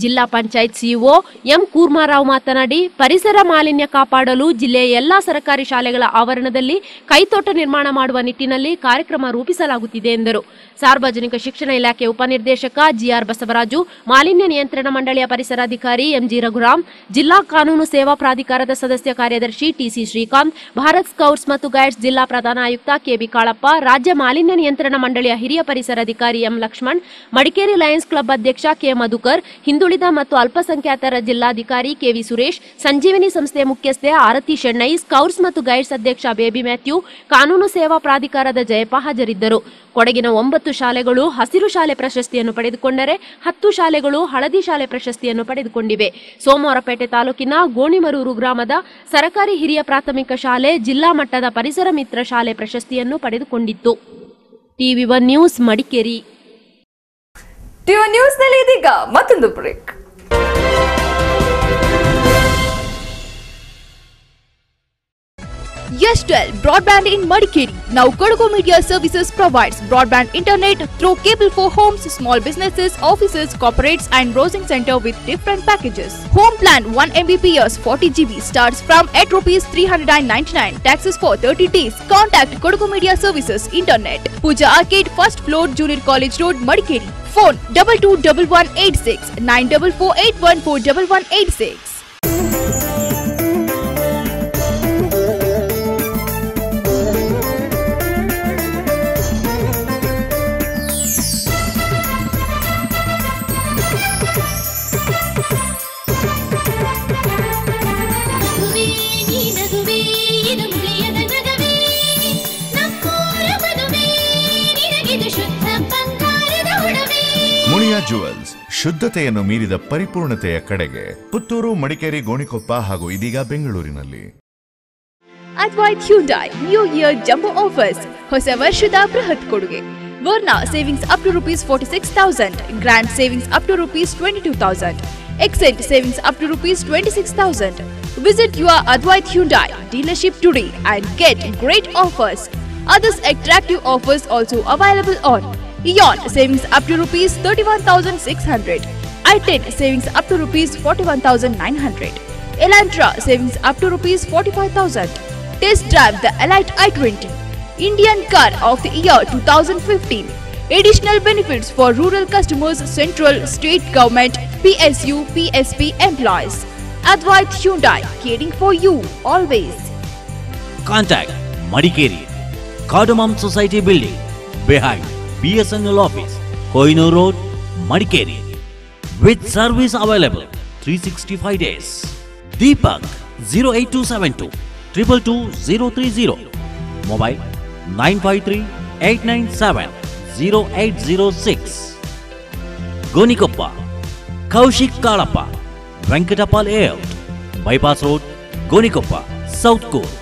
ಜಿಲ್ಲಾ ಪಂಚಾಯತ್ ಸಿಇಒ ಎಂ ಕೂರ್ಮಾರಾವ್ ಮಾತನಾಡಿ, ಪರಿಸರ ಮಾಲಿನ್ಯ ಕಾಪಾಡಲು ಜಿಲ್ಲೆಯ ಎಲ್ಲಾ ಸರ್ಕಾರಿ ಶಾಲೆಗಳ ಆವರಣದಲ್ಲಿ ಕೈತೋಟ ನಿರ್ಮಾಣ ಮಾಡುವ ನಿಟ್ಟಿನಲ್ಲಿ ಕಾರ್ಯಕ್ರಮ ರೂಪಿಸಲಾಗುತ್ತಿದೆ ಎಂದರು. ಸಾರ್ವಜನಿಕ ಶಿಕ್ಷಣ ಇಲಾಖೆ ಉಪನಿರ್ದೇಶಕ ಜಿಆರ್ ಬಸವರಾಜು, ಮಾಲಿನ್ಯ ನಿಯಂತ್ರಣ ಮಂಡಳಿಯ ಪರಿಸರಾಧಿಕಾರಿ ಎಂಜಿ ರಘುರಾಮ್, ಜಿಲ್ಲಾ ಕಾನೂನು ಸೇವಾ ಪ್ರಾಧಿಕಾರದ ಸದಸ್ಯ ಕಾರ್ಯದರ್ಶಿ ಟಿಸಿ ಶ್ರೀಕಾಂತ್, ಭಾರತ್ ಸ್ಕೌಟ್ಸ್ ಮತ್ತು ಗೈಡ್ಸ್ ಜಿಲ್ಲಾ ಪ್ರಧಾನ ಆಯುಕ್ತ ಕೆಬಿ ಕಾಳಪ್ಪ, ರಾಜ್ಯ ಮಾಲಿನ್ಯ ನಿಯಂತ್ರಣ ಮಂಡಳಿಯ ಹಿರಿಯ ಪರಿಸರಾಧಿಕಾರಿ M Lakshman, Madikeri lions club ಅಧ್ಯಕ್ಷ ಕೆ ಮಧುಕರ್, ಹಿಂದುಳಿದ ಮತ್ತು ಅಲ್ಪಸಂಖ್ಯಾತರ ಜಿಲ್ಲಾಧಿಕಾರಿ ಕೆವಿ ಸುರೇಶ್, ಸಂಜೀವಿನಿ ಸಂಸ್ಥೆ ಮುಖ್ಯಸ್ಥೆ ಆರತಿ ಶೆಣ್ಣೈ, ಸ್ಕೌಟ್ಸ್ ಮತ್ತು ಗೈಡ್ಸ್ ಅಧ್ಯಕ್ಷ ಬೇಬಿ ಮ್ಯಾಥ್ಯೂ, ಕಾನೂನು ಸೇವಾ ಪ್ರಾಧಿಕಾರದ ಜಯಪ್ಪ ಹಾಜರಿದ್ದರು. ಕೊಡಗಿನ 9 ಶಾಲೆಗಳು ಹಸಿರು ಶಾಲೆ ಪ್ರಶಸ್ತಿಯನ್ನು ಪಡೆದುಕೊಂಡರೆ 10 ಶಾಲೆಗಳು ಹಳದಿ ಶಾಲೆ ಪ್ರಶಸ್ತಿಯನ್ನು ಪಡೆದುಕೊಂಡಿವೆ. ಸೋಮವಾರಪೇಟೆ ತಾಲೂಕಿನ ಗೋಣಿಮರೂರು ಗ್ರಾಮದ ಸರ್ಕಾರಿ ಹಿರಿಯ ಪ್ರಾಥಮಿಕ ಶಾಲೆ ಜಿಲ್ಲಾ ಮಟ್ಟದ ಪರಿಸರ ಮಿತ್ರ ಶಾಲೆ ಪ್ರಶಸ್ತಿಯನ್ನು ಪಡೆದುಕೊಂಡಿತ್ತು. ಟಿವಿ1 ನ್ಯೂಸ್, ಮಡಿಕೇರಿ. ಟಿವಿ1 ನ್ಯೂಸ್ ನಲ್ಲಿ ಇದೀಗ ಮತ್ತೊಂದು break. Yes12 Broadband in Madikeri. Now Kodagu Media Services provides broadband internet through cable for homes, small businesses, offices, corporates and browsing center with different packages. Home plan 1 Mbps 40 GB starts from ₹399. Taxes for 30 days. Contact Kodagu Media Services Internet. Puja Arcade, first floor, Junior College Road, Madikeri. Phone 221186 9448141186. Muliya jewels, ಶುದ್ಧತೆಯನ್ನು ಮೀರಿದ ಪರಿಪೂರ್ಣತೆಯ ಕಡೆಗೆ. ಪುತ್ತೂರು, ಮಡಿಕೇರಿ, ಗೋಣಿಕೊಪ್ಪ ಹಾಗೂ ಇದೀಗ ಬೆಂಗಳೂರಿನಲ್ಲಿ. Advaith Hyundai new year jumbo offers. ಹೊಸ ವರ್ಷದ ಬೃಹತ್ ಕೊಡುಗೆ. Verna savings up to ₹46,000, Grand savings up to ₹22,000, Xcent savings up to ₹26,000. Visit your Advait Hyundai dealership today and get great offers. Others attractive offers also available on Eon savings up to ₹31,600, i10 savings up to ₹41,900, Elantra savings up to ₹45,000. Test drive the Elite i20, Indian Car of the Year 2015. Additional benefits for rural customers, central, state government, PSU, PSP employees. Advait Hyundai, caring for you always. Contact Madikeri, Cardamom Society Building, behind BSNL office, Kohinoor Road, Madikeri. With service available 365 days. Deepak 08272 222 030. Mobile 953 897 0806. Gonikoppa, Kaushik Kalappa, Venkatapal Layout, Bypass Road, Gonikoppa, South Core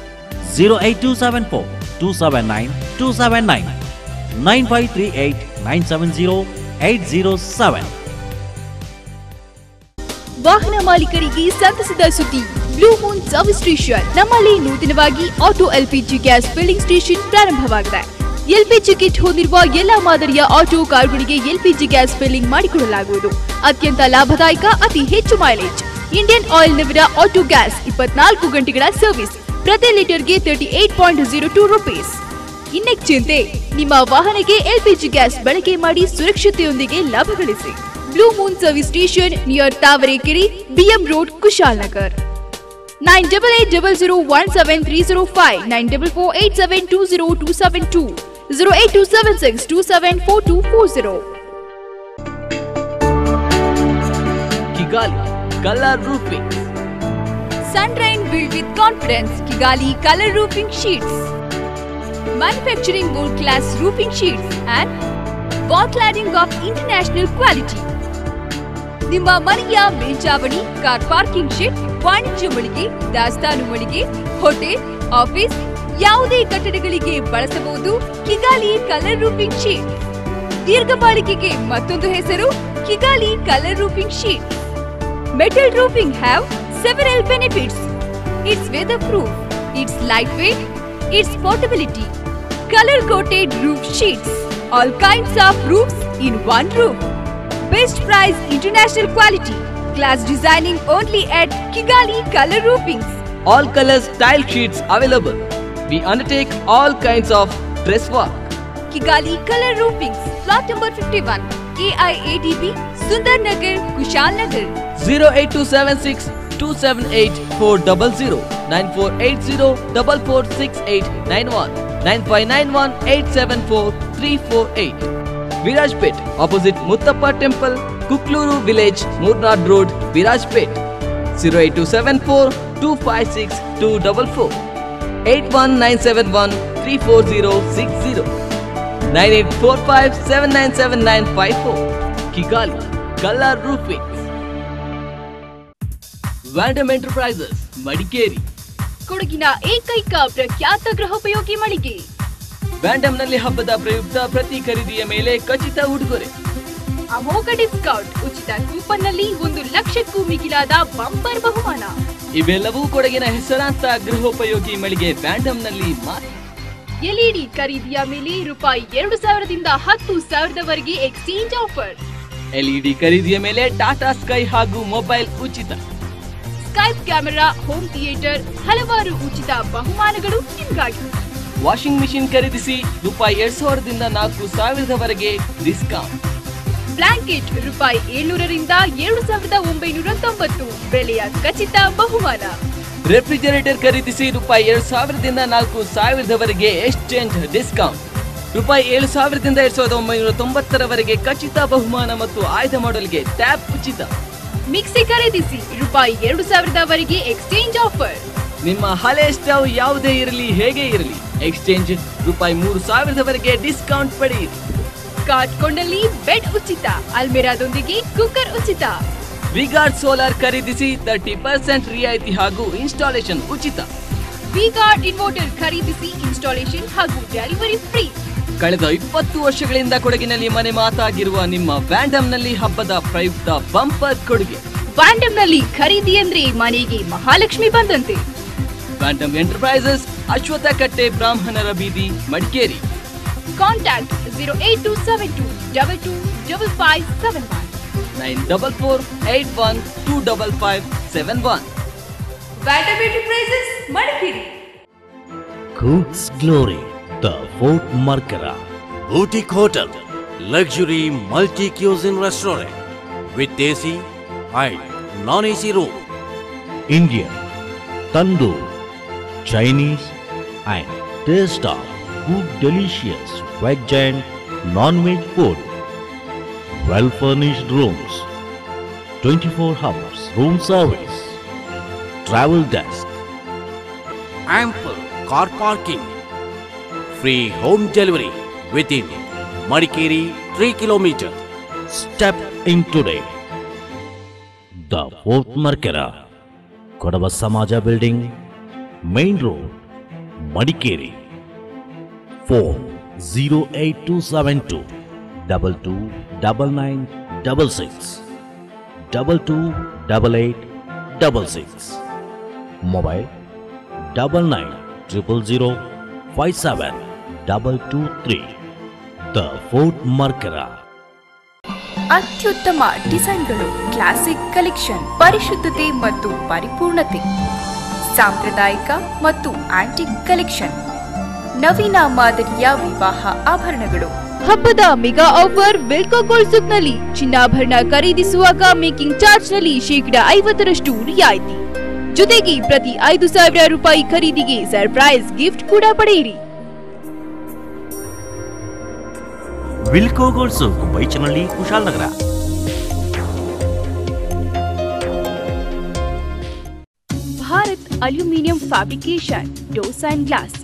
08274 279 9538 970 807. ವಾಹನ ಮಾಲೀಕರಿಗೆ ಸಂತಸದ ಸುದ್ದಿ. Blue Moon service station ನಮ್ಮಲ್ಲಿ ನೂತನವಾಗಿ auto LPG gas filling station ಪ್ರಾರಂಭವಾಗಿದೆ. LPG kit ಹೊಂದಿರುವ ಎಲ್ಲಾ ಮಾದರಿಯ ಆಟೋ ಕಾರುಗಳಿಗೆ ಎಲ್ಪಿಜಿ ಗ್ಯಾಸ್ ಫಿಲ್ಲಿಂಗ್ ಮಾಡಿಕೊಡಲಾಗುವುದು. ಅತ್ಯಂತ ಲಾಭದಾಯಕ, ಅತಿ ಹೆಚ್ಚು ಮೈಲೇಜ್. ಇಂಡಿಯನ್ ಆಯಿಲ್ ನವರ ಆಟೋ ಗ್ಯಾಸ್ 24 ಗಂಟೆಗಳ ಸರ್ವಿಸ್. ಪ್ರತಿ ಲೀಟರ್ಗೆ 38.02 ರೂಪೀಸ್. ಇನ್ನೆಕ್ ಚಿಂತೆ, ನಿಮ್ಮ ವಾಹನಕ್ಕೆ ಎಲ್ಪಿಜಿ ಗ್ಯಾಸ್ ಬಳಕೆ ಮಾಡಿ ಸುರಕ್ಷತೆಯೊಂದಿಗೆ ಲಾಭ ಗಳಿಸಿ. Blue Moon service station near Tavarekere, BM road, Kushalnagar. 9800173005 9448720272 08276274240. Kigali Color Roofing. Sunrain built with confidence. Kigali Color Roofing Sheets. Manufacturing world-class roofing sheets and wall cladding of international quality. ನಿಮ್ಮ ಮನೆಯ ಮೇಲ್ಚಾವಣಿ, ಕಾರ್ ಪಾರ್ಕಿಂಗ್ ಶೆಡ್, ವಾಣಿಜ್ಯ ಮಳಿಗೆ, ದಾಸ್ತಾನು ಮಳಿಗೆ, hotel, office ಯಾವುದೇ ಕಟ್ಟಡಗಳಿಗೆ ಬಳಸಬಹುದು Kigali colour roofing sheet. ದೀರ್ಘ ಬಾಳಿಕೆಗೆ ಮತ್ತೊಂದು ಹೆಸರು Kigali colour roofing sheet. Metal roofing have several benefits. It's weatherproof, it's lightweight, its portability. Color coated roof sheets. All kinds of roofs in one roof. Best price, international quality. Glass designing only at Kigali Color Roofings. All colors tile sheets available. We undertake all kinds of dress work. Kigali Color Roofings. Plot number 51. KIADB, Sundar Nagar, Kushal Nagar. 08276 278 400 9480 446891 9591 874 348. Virajpet, opposite Muttappa Temple, Kukluru Village, Murnad Road, Virajpet. 08274 256 244 81971 34060 9845 797954. Kigali Color Roofing. Vandam Enterprises, Madikeri. ಕೊಡಗಿನ ಏಕೈಕ ಪ್ರಖ್ಯಾತ ಗೃಹೋಪಯೋಗಿ ಮಳಿಗೆ. ವ್ಯಾಂಡಮ್ನಲ್ಲಿ ಹಬ್ಬದ ಪ್ರಯುಕ್ತ ಪ್ರತಿ ಖರೀದಿಯ ಮೇಲೆ ಖಚಿತ ಉಡುಗೊರೆ, ಅಮೋಘ ಡಿಸ್ಕೌಂಟ್, ಉಚಿತ ಕೂಪನ್ ನಲ್ಲಿ 1 ಲಕ್ಷಕ್ಕೂ ಮಿಗಿಲಾದ ಬಂಪರ್ ಬಹುಮಾನ. ಇವೆಲ್ಲವೂ ಕೊಡಗಿನ ಹೆಸರಾಂತ ಗೃಹೋಪಯೋಗಿ ಮಳಿಗೆ ವ್ಯಾಂಡಮ್ನಲ್ಲಿ ಮಾತ್ರ. ಎಲ್ಇಡಿ ಖರೀದಿಯ ಮೇಲೆ ರೂಪಾಯಿ 2000ದಿಂದ 10,000ವರೆಗೆ ಎಕ್ಸ್ಚೇಂಜ್ ಆಫರ್. ಎಲ್ಇಡಿ ಖರೀದಿಯ ಮೇಲೆ ಟಾಟಾ ಸ್ಕೈ ಹಾಗೂ ಮೊಬೈಲ್ ಉಚಿತ. ಸ್ಕೈಪ್ ಕ್ಯಾಮೆರಾ, ಹೋಮ್ ಥಿಯೇಟರ್, ಹಲವಾರು ಉಚಿತ ಬಹುಮಾನಗಳು ನಿಮಗಾಗಿ. ವಾಷಿಂಗ್ ಮಿಷಿನ್ ಖರೀದಿಸಿ ರೂಪಾಯಿ 2000ದಿಂದ 4000ವರೆಗೆ ಡಿಸ್ಕೌಂಟ್. ಬ್ಲಾಂಕೆಟ್ ರೂಪಾಯಿ 700ರಿಂದ 7990 ಬೆಲೆಯ ಖಚಿತ ಬಹುಮಾನ. ರೆಫ್ರಿಜರೇಟರ್ ಖರೀದಿಸಿ ರೂಪಾಯಿ 2000ದಿಂದ 4000ವರೆಗೆ ಎಕ್ಸ್ಚೇಂಜ್ ಡಿಸ್ಕೌಂಟ್. ರೂಪಾಯಿ 7000ದಿಂದ 2990ರವರೆಗೆ ಖಚಿತ ಬಹುಮಾನ ಮತ್ತು ಆಯ್ದ ಮಾಡೆಲ್ಗೆ ಟ್ಯಾಬ್ ಉಚಿತ. ಮಿಕ್ಸಿ ಖರೀದಿಸಿ ರೂಪಾಯಿ 2000ವರೆಗೆ ಎಕ್ಸ್ಚೇಂಜ್ ಆಫರ್. ನಿಮ್ಮ ಹಳೆ ಸ್ಟವ್ ಯಾವುದೇ ಇರಲಿ, ಹೇಗೆ ಇರಲಿ, ಎಕ್ಸ್ಚೇಂಜ್ ರೂಪಾಯಿ 3000ವರೆಗೆ ಡಿಸ್ಕೌಂಟ್ ಪಡೆಯಿರಿ. ಕಾರ್ಟ್ ಕೊಂಡಲ್ಲಿ ಬೆಡ್ ಉಚಿತ, ಅಲ್ಮೆರಾದೊಂದಿಗೆ ಕುಕ್ಕರ್ ಉಚಿತ. ವಿಗಾರ್ಡ್ ಸೋಲಾರ್ ಖರೀದಿಸಿ 30% ರಿಯಾಯಿತಿ ಹಾಗೂ ಇನ್ಸ್ಟಾಲೇಷನ್ ಉಚಿತ. ವಿಗಾರ್ಡ್ ಇನ್ವರ್ಟರ್ ಖರೀದಿಸಿ ಇನ್ಸ್ಟಾಲೇಷನ್ ಹಾಗೂ ಡೆಲಿವರಿ ಫ್ರೀ. ಕಳೆದ 20 ವರ್ಷಗಳಿಂದ ಕೊಡಗಿನಲ್ಲಿ ಮನೆ ಮಾತಾಗಿರುವ ನಿಮ್ಮ ವ್ಯಾಂಡಮ್ನಲ್ಲಿ ಹಬ್ಬದ ಪ್ರಯುಕ್ತ ಬಂಪರ್ ಕೊಡುಗೆ. ವ್ಯಾಂಡಮ್ನಲ್ಲಿ ಖರೀದಿ ಅಂದ್ರೆ ಮನೆಗೆ ಮಹಾಲಕ್ಷ್ಮಿ ಬಂದಂತೆ. ವ್ಯಾಂಡಮ್ ಎಂಟರ್ಪ್ರೈಸಸ್, ಅಶ್ವಥ ಕಟ್ಟೆ, ಬ್ರಾಹ್ಮಣರ ಬೀದಿ, Madikeri. Contact 08272 225571 94481255571. Vandam enterprises, Madikeri. Cook's Glory, the Fort Markara Boutique Hotel, luxury multi-cuisine restaurant with AC and non-AC room. Indian, Tandoor, Chinese and taste of good delicious veg and non-veg food. Well furnished rooms, 24 hours room service, travel desk, ample car parking, free home delivery within Madikeri 3 km. Step in today. The Fort Markara, Kodava Samaja Building, Main Road, Madikeri. Phone 08272 229966 228866. Mobile 9900057223. The Fort Markera. ಅತ್ಯುತ್ತಮ ಡಿಸೈನ್ಗಳು, classic collection, ಪರಿಶುದ್ಧತೆ ಮತ್ತು ಪರಿಪೂರ್ಣತೆ, ಸಾಂಪ್ರದಾಯಿಕ ಮತ್ತು antique collection, ನವೀನ ಮಾದರಿಯ ವಿವಾಹ ಆಭರಣಗಳು. ಹಬ್ಬದ mega offer ವಿಲ್ಕೋ gold ಸೂಕ್ನಲ್ಲಿ ಚಿನ್ನಾಭರಣ ಖರೀದಿಸುವಾಗ ಮೇಕಿಂಗ್ ಚಾರ್ಜ್ ನಲ್ಲಿ 50% ರಿಯಾಯಿತಿ. ಜೊತೆಗೆ ಪ್ರತಿ 5,000 ರೂಪಾಯಿ ಖರೀದಿಗೆ ಸರ್ಪ್ರೈಸ್ ಗಿಫ್ಟ್ ಕೂಡ ಪಡೆಯಿರಿ. Wilco gold souk, Baichanahalli, Kushalnagar. Bharat aluminium fabrication doors and glass.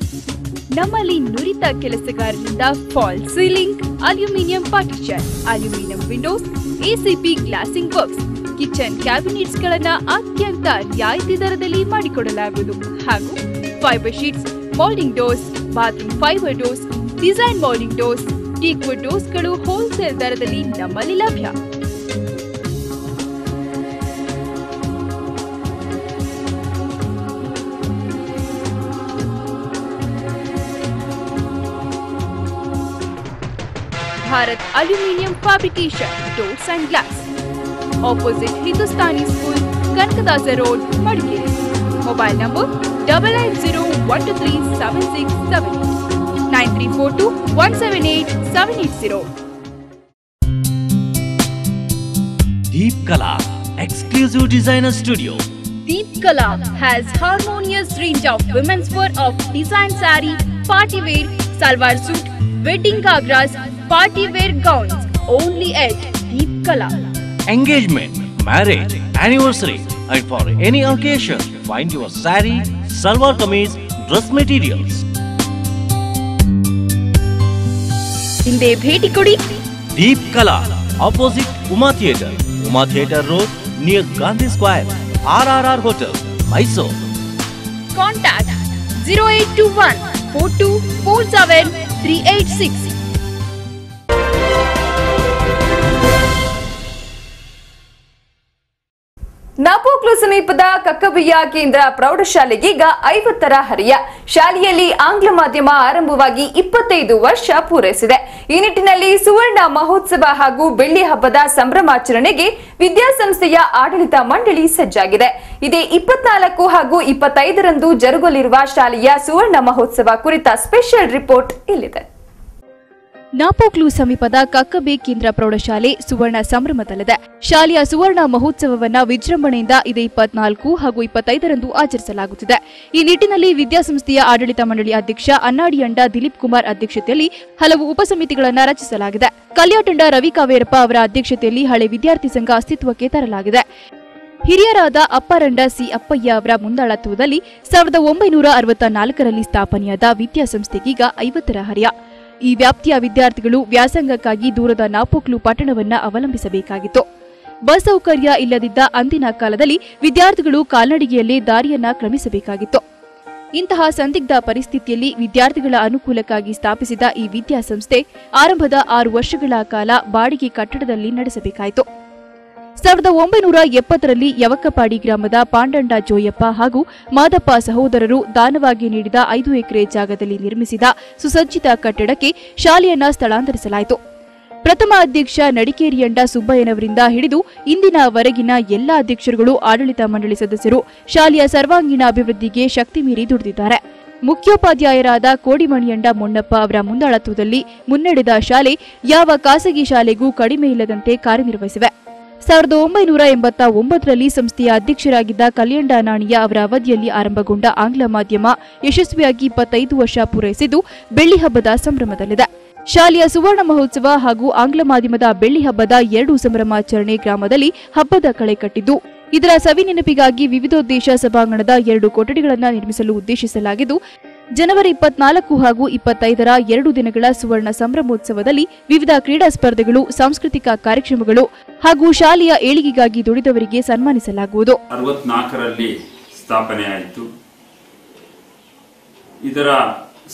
ನಮ್ಮಲ್ಲಿ ನುರಿತ ಕೆಲಸಗಾರರಿಂದ fall ceiling, aluminium partition, aluminium windows, ACP glazing box, kitchen cabinets ಗಳನ್ನ ಅತ್ಯಂತ ರಿಯಾಯಿತಿ ದರದಲ್ಲಿ ಮಾಡಿಕೊಡಲಾಗುವುದು. ಹಾಗೂ fibre sheets, moulding doors, bathroom fibre doors, design moulding doors, teakwood ಡೋರ್ಸ್ಗಳು ಹೋಲ್ಸೇಲ್ ದರದಲ್ಲಿ ನಮ್ಮಲ್ಲಿ ಲಭ್ಯ. Bharat aluminium fabrication doors and glass, opposite Hindustani school, Kanakadasa road, Madikeri. Mobile number 8801237678 9342178780. Deep Kala, exclusive designer studio. Deep Kala has harmonious range of women's wear of design saree, party wear, salwar suit, wedding gagras, party wear gowns. Only at Deep Kala. Engagement, marriage, anniversary, and for any occasion, find your saree, salwar kameez, dress materials. ಹಿಂದೆ ಭೇಟಿ ಕೊಡಿ. Deep Kala, opposite Uma Theatre, Uma Theatre Road, near Gandhi Square, RRR Hotel, Mysore. Contact 0821 4247 386. Napoklu ಸಮೀಪದ ಕಕ್ಕಬಯ್ಯ ಕೇಂದ್ರ ಪ್ರೌಢಶಾಲೆಗೀಗ 50ರ ಹರಿಯ. ಶಾಲೆಯಲ್ಲಿ ಆಂಗ್ಲ ಮಾಧ್ಯಮ ಆರಂಭವಾಗಿ 25 ವರ್ಷ ಪೂರೈಸಿದೆ. ಈ ನಿಟ್ಟಿನಲ್ಲಿ ಸುವರ್ಣ ಮಹೋತ್ಸವ ಹಾಗೂ ಬೆಳ್ಳಿ ಹಬ್ಬದ ಸಂಭ್ರಮಾಚರಣೆಗೆ ವಿದ್ಯಾಸಂಸ್ಥೆಯ ಆಡಳಿತ ಮಂಡಳಿ ಸಜ್ಜಾಗಿದೆ. ಇದೇ 24 ಹಾಗೂ 25ರಂದು ಜರುಗಲಿರುವ ಶಾಲೆಯ ಸುವರ್ಣ ಮಹೋತ್ಸವ ಕುರಿತ ಸ್ಪೆಷಲ್ ರಿಪೋರ್ಟ್ ಇಲ್ಲಿದೆ. ನಾಪೋಕ್ಲು ಸಮೀಪದ ಕಕ್ಕಬೆ ಕೇಂದ್ರ ಪ್ರೌಢಶಾಲೆ ಸುವರ್ಣ ಸಂಭ್ರಮದಲ್ಲಿದೆ. ಶಾಲೆಯ ಸುವರ್ಣ ಮಹೋತ್ಸವವನ್ನು ವಿಜೃಂಭಣೆಯಿಂದ ಇದೇ 24 ಹಾಗೂ 25ರಂದು ಆಚರಿಸಲಾಗುತ್ತಿದೆ. ಈ ನಿಟ್ಟಿನಲ್ಲಿ ವಿದ್ಯಾಸಂಸ್ಥೆಯ ಆಡಳಿತ ಮಂಡಳಿ ಅಧ್ಯಕ್ಷ ಅನ್ನಾಡಿಯಂಡ ದಿಲೀಪ್ ಕುಮಾರ್ ಅಧ್ಯಕ್ಷತೆಯಲ್ಲಿ ಹಲವು ಉಪಸಮಿತಿಗಳನ್ನು ರಚಿಸಲಾಗಿದೆ. ಕಲ್ಯಾಟಂಡ ರವಿ ಕಾವೇರಪ್ಪ ಅವರ ಅಧ್ಯಕ್ಷತೆಯಲ್ಲಿ ಹಳೆ ವಿದ್ಯಾರ್ಥಿ ಸಂಘ ಅಸ್ತಿತ್ವಕ್ಕೆ ತರಲಾಗಿದೆ. ಹಿರಿಯರಾದ ಅಪ್ಪಾರಂಡ ಸಿ ಅಪ್ಪಯ್ಯ ಅವರ ಮುಂದಾಳತ್ವದಲ್ಲಿ 1964ರಲ್ಲಿ ಸ್ಥಾಪನೆಯಾದ ವಿದ್ಯಾಸಂಸ್ಥೆಗೀಗ 50ರ ಹರಿಯ. ಈ ವ್ಯಾಪ್ತಿಯ ವಿದ್ಯಾರ್ಥಿಗಳು ವ್ಯಾಸಂಗಕ್ಕಾಗಿ ದೂರದ ನಾಪೋಕ್ಲು ಪಟ್ಟಣವನ್ನ ಅವಲಂಬಿಸಬೇಕಾಗಿತ್ತು. ಬಸ್ ಸೌಕರ್ಯ ಇಲ್ಲದಿದ್ದ ಅಂದಿನ ಕಾಲದಲ್ಲಿ ವಿದ್ಯಾರ್ಥಿಗಳು ಕಾಲ್ನಡಿಗೆಯಲ್ಲೇ ದಾರಿಯನ್ನ ಕ್ರಮಿಸಬೇಕಾಗಿತ್ತು. ಇಂತಹ ಸಂದಿಗ್ಧ ಪರಿಸ್ಥಿತಿಯಲ್ಲಿ ವಿದ್ಯಾರ್ಥಿಗಳ ಅನುಕೂಲಕ್ಕಾಗಿ ಸ್ಥಾಪಿಸಿದ ಈ ವಿದ್ಯಾಸಂಸ್ಥೆ ಆರಂಭದ 6 ವರ್ಷಗಳ ಕಾಲ ಬಾಡಿಗೆ ಕಟ್ಟಡದಲ್ಲಿ ನಡೆಸಬೇಕಾಯಿತು. 1970ರಲ್ಲಿ ಯವಕಪಾಡಿ ಗ್ರಾಮದ ಪಾಂಡಂಡ ಜೋಯಪ್ಪ ಹಾಗೂ ಮಾದಪ್ಪ ಸಹೋದರರು ದಾನವಾಗಿ ನೀಡಿದ 5 ಎಕರೆ ಜಾಗದಲ್ಲಿ ನಿರ್ಮಿಸಿದ ಸುಸಜ್ಜಿತ ಕಟ್ಟಡಕ್ಕೆ ಶಾಲೆಯನ್ನ ಸ್ಥಳಾಂತರಿಸಲಾಯಿತು. ಪ್ರಥಮ ಅಧ್ಯಕ್ಷ ನಡಿಕೇರಿಯಂಡ ಸುಬ್ಬಯ್ಯನವರಿಂದ ಹಿಡಿದು ಇಂದಿನವರೆಗಿನ ಎಲ್ಲಾ ಅಧ್ಯಕ್ಷರುಗಳು, ಆಡಳಿತ ಮಂಡಳಿ ಸದಸ್ಯರು ಶಾಲೆಯ ಸರ್ವಾಂಗೀಣ ಅಭಿವೃದ್ಧಿಗೆ ಶಕ್ತಿ ಮೀರಿ ದುಡಿದಿದ್ದಾರೆ. ಮುಖ್ಯೋಪಾಧ್ಯಾಯರಾದ ಕೋಡಿಮಣಿಯಂಡ ಮೊನ್ನಪ್ಪ ಅವರ ಮುಂದಾಳತ್ವದಲ್ಲಿ ಮುನ್ನಡೆದ ಶಾಲೆ ಯಾವ ಖಾಸಗಿ ಶಾಲೆಗೂ ಕಡಿಮೆ ಇಲ್ಲದಂತೆ ಕಾರ್ಯನಿರ್ವಹಿಸಿವೆ. 1989ರಲ್ಲಿ ಸಂಸ್ಥೆಯ ಅಧ್ಯಕ್ಷರಾಗಿದ್ದ ಕಲ್ಯಾಣ ನಾಣಿಯ ಅವರ ಅವಧಿಯಲ್ಲಿ ಆರಂಭಗೊಂಡ ಆಂಗ್ಲ ಮಾಧ್ಯಮ ಯಶಸ್ವಿಯಾಗಿ 25 ವರ್ಷ ಪೂರೈಸಿದ್ದು ಬೆಳ್ಳಿ ಹಬ್ಬದ ಸಂಭ್ರಮದಲ್ಲಿದೆ. ಶಾಲೆಯ ಸುವರ್ಣ ಮಹೋತ್ಸವ ಹಾಗೂ ಆಂಗ್ಲ ಮಾಧ್ಯಮದ ಬೆಳ್ಳಿ ಹಬ್ಬದ 2 ಸಂಭ್ರಮಾಚರಣೆ ಗ್ರಾಮದಲ್ಲಿ ಹಬ್ಬದ ಕಳೆ ಕಟ್ಟಿದ್ದು, ಇದರ ಸವಿನೆನಪಿಗಾಗಿ ವಿವಿಧೋದ್ದೇಶ ಸಭಾಂಗಣದ 2 ಕೊಠಡಿಗಳನ್ನು ನಿರ್ಮಿಸಲು ಉದ್ದೇಶಿಸಲಾಗಿದ್ದು, ಜನವರಿ 24 ಹಾಗೂ 25ರ 2 ದಿನಗಳ ಸುವರ್ಣ ಸಂಭ್ರಮೋತ್ಸವದಲ್ಲಿ ವಿವಿಧ ಕ್ರೀಡಾ ಸ್ಪರ್ಧೆಗಳು, ಸಾಂಸ್ಕೃತಿಕ ಕಾರ್ಯಕ್ರಮಗಳು ಹಾಗೂ ಶಾಲೆಯ ಏಳಿಗೆಗಾಗಿ ದುಡಿದವರಿಗೆ ಸನ್ಮಾನಿಸಲಾಗುವುದು. 64ರಲ್ಲಿ ಸ್ಥಾಪನೆಯಾಯಿತು. ಇದರ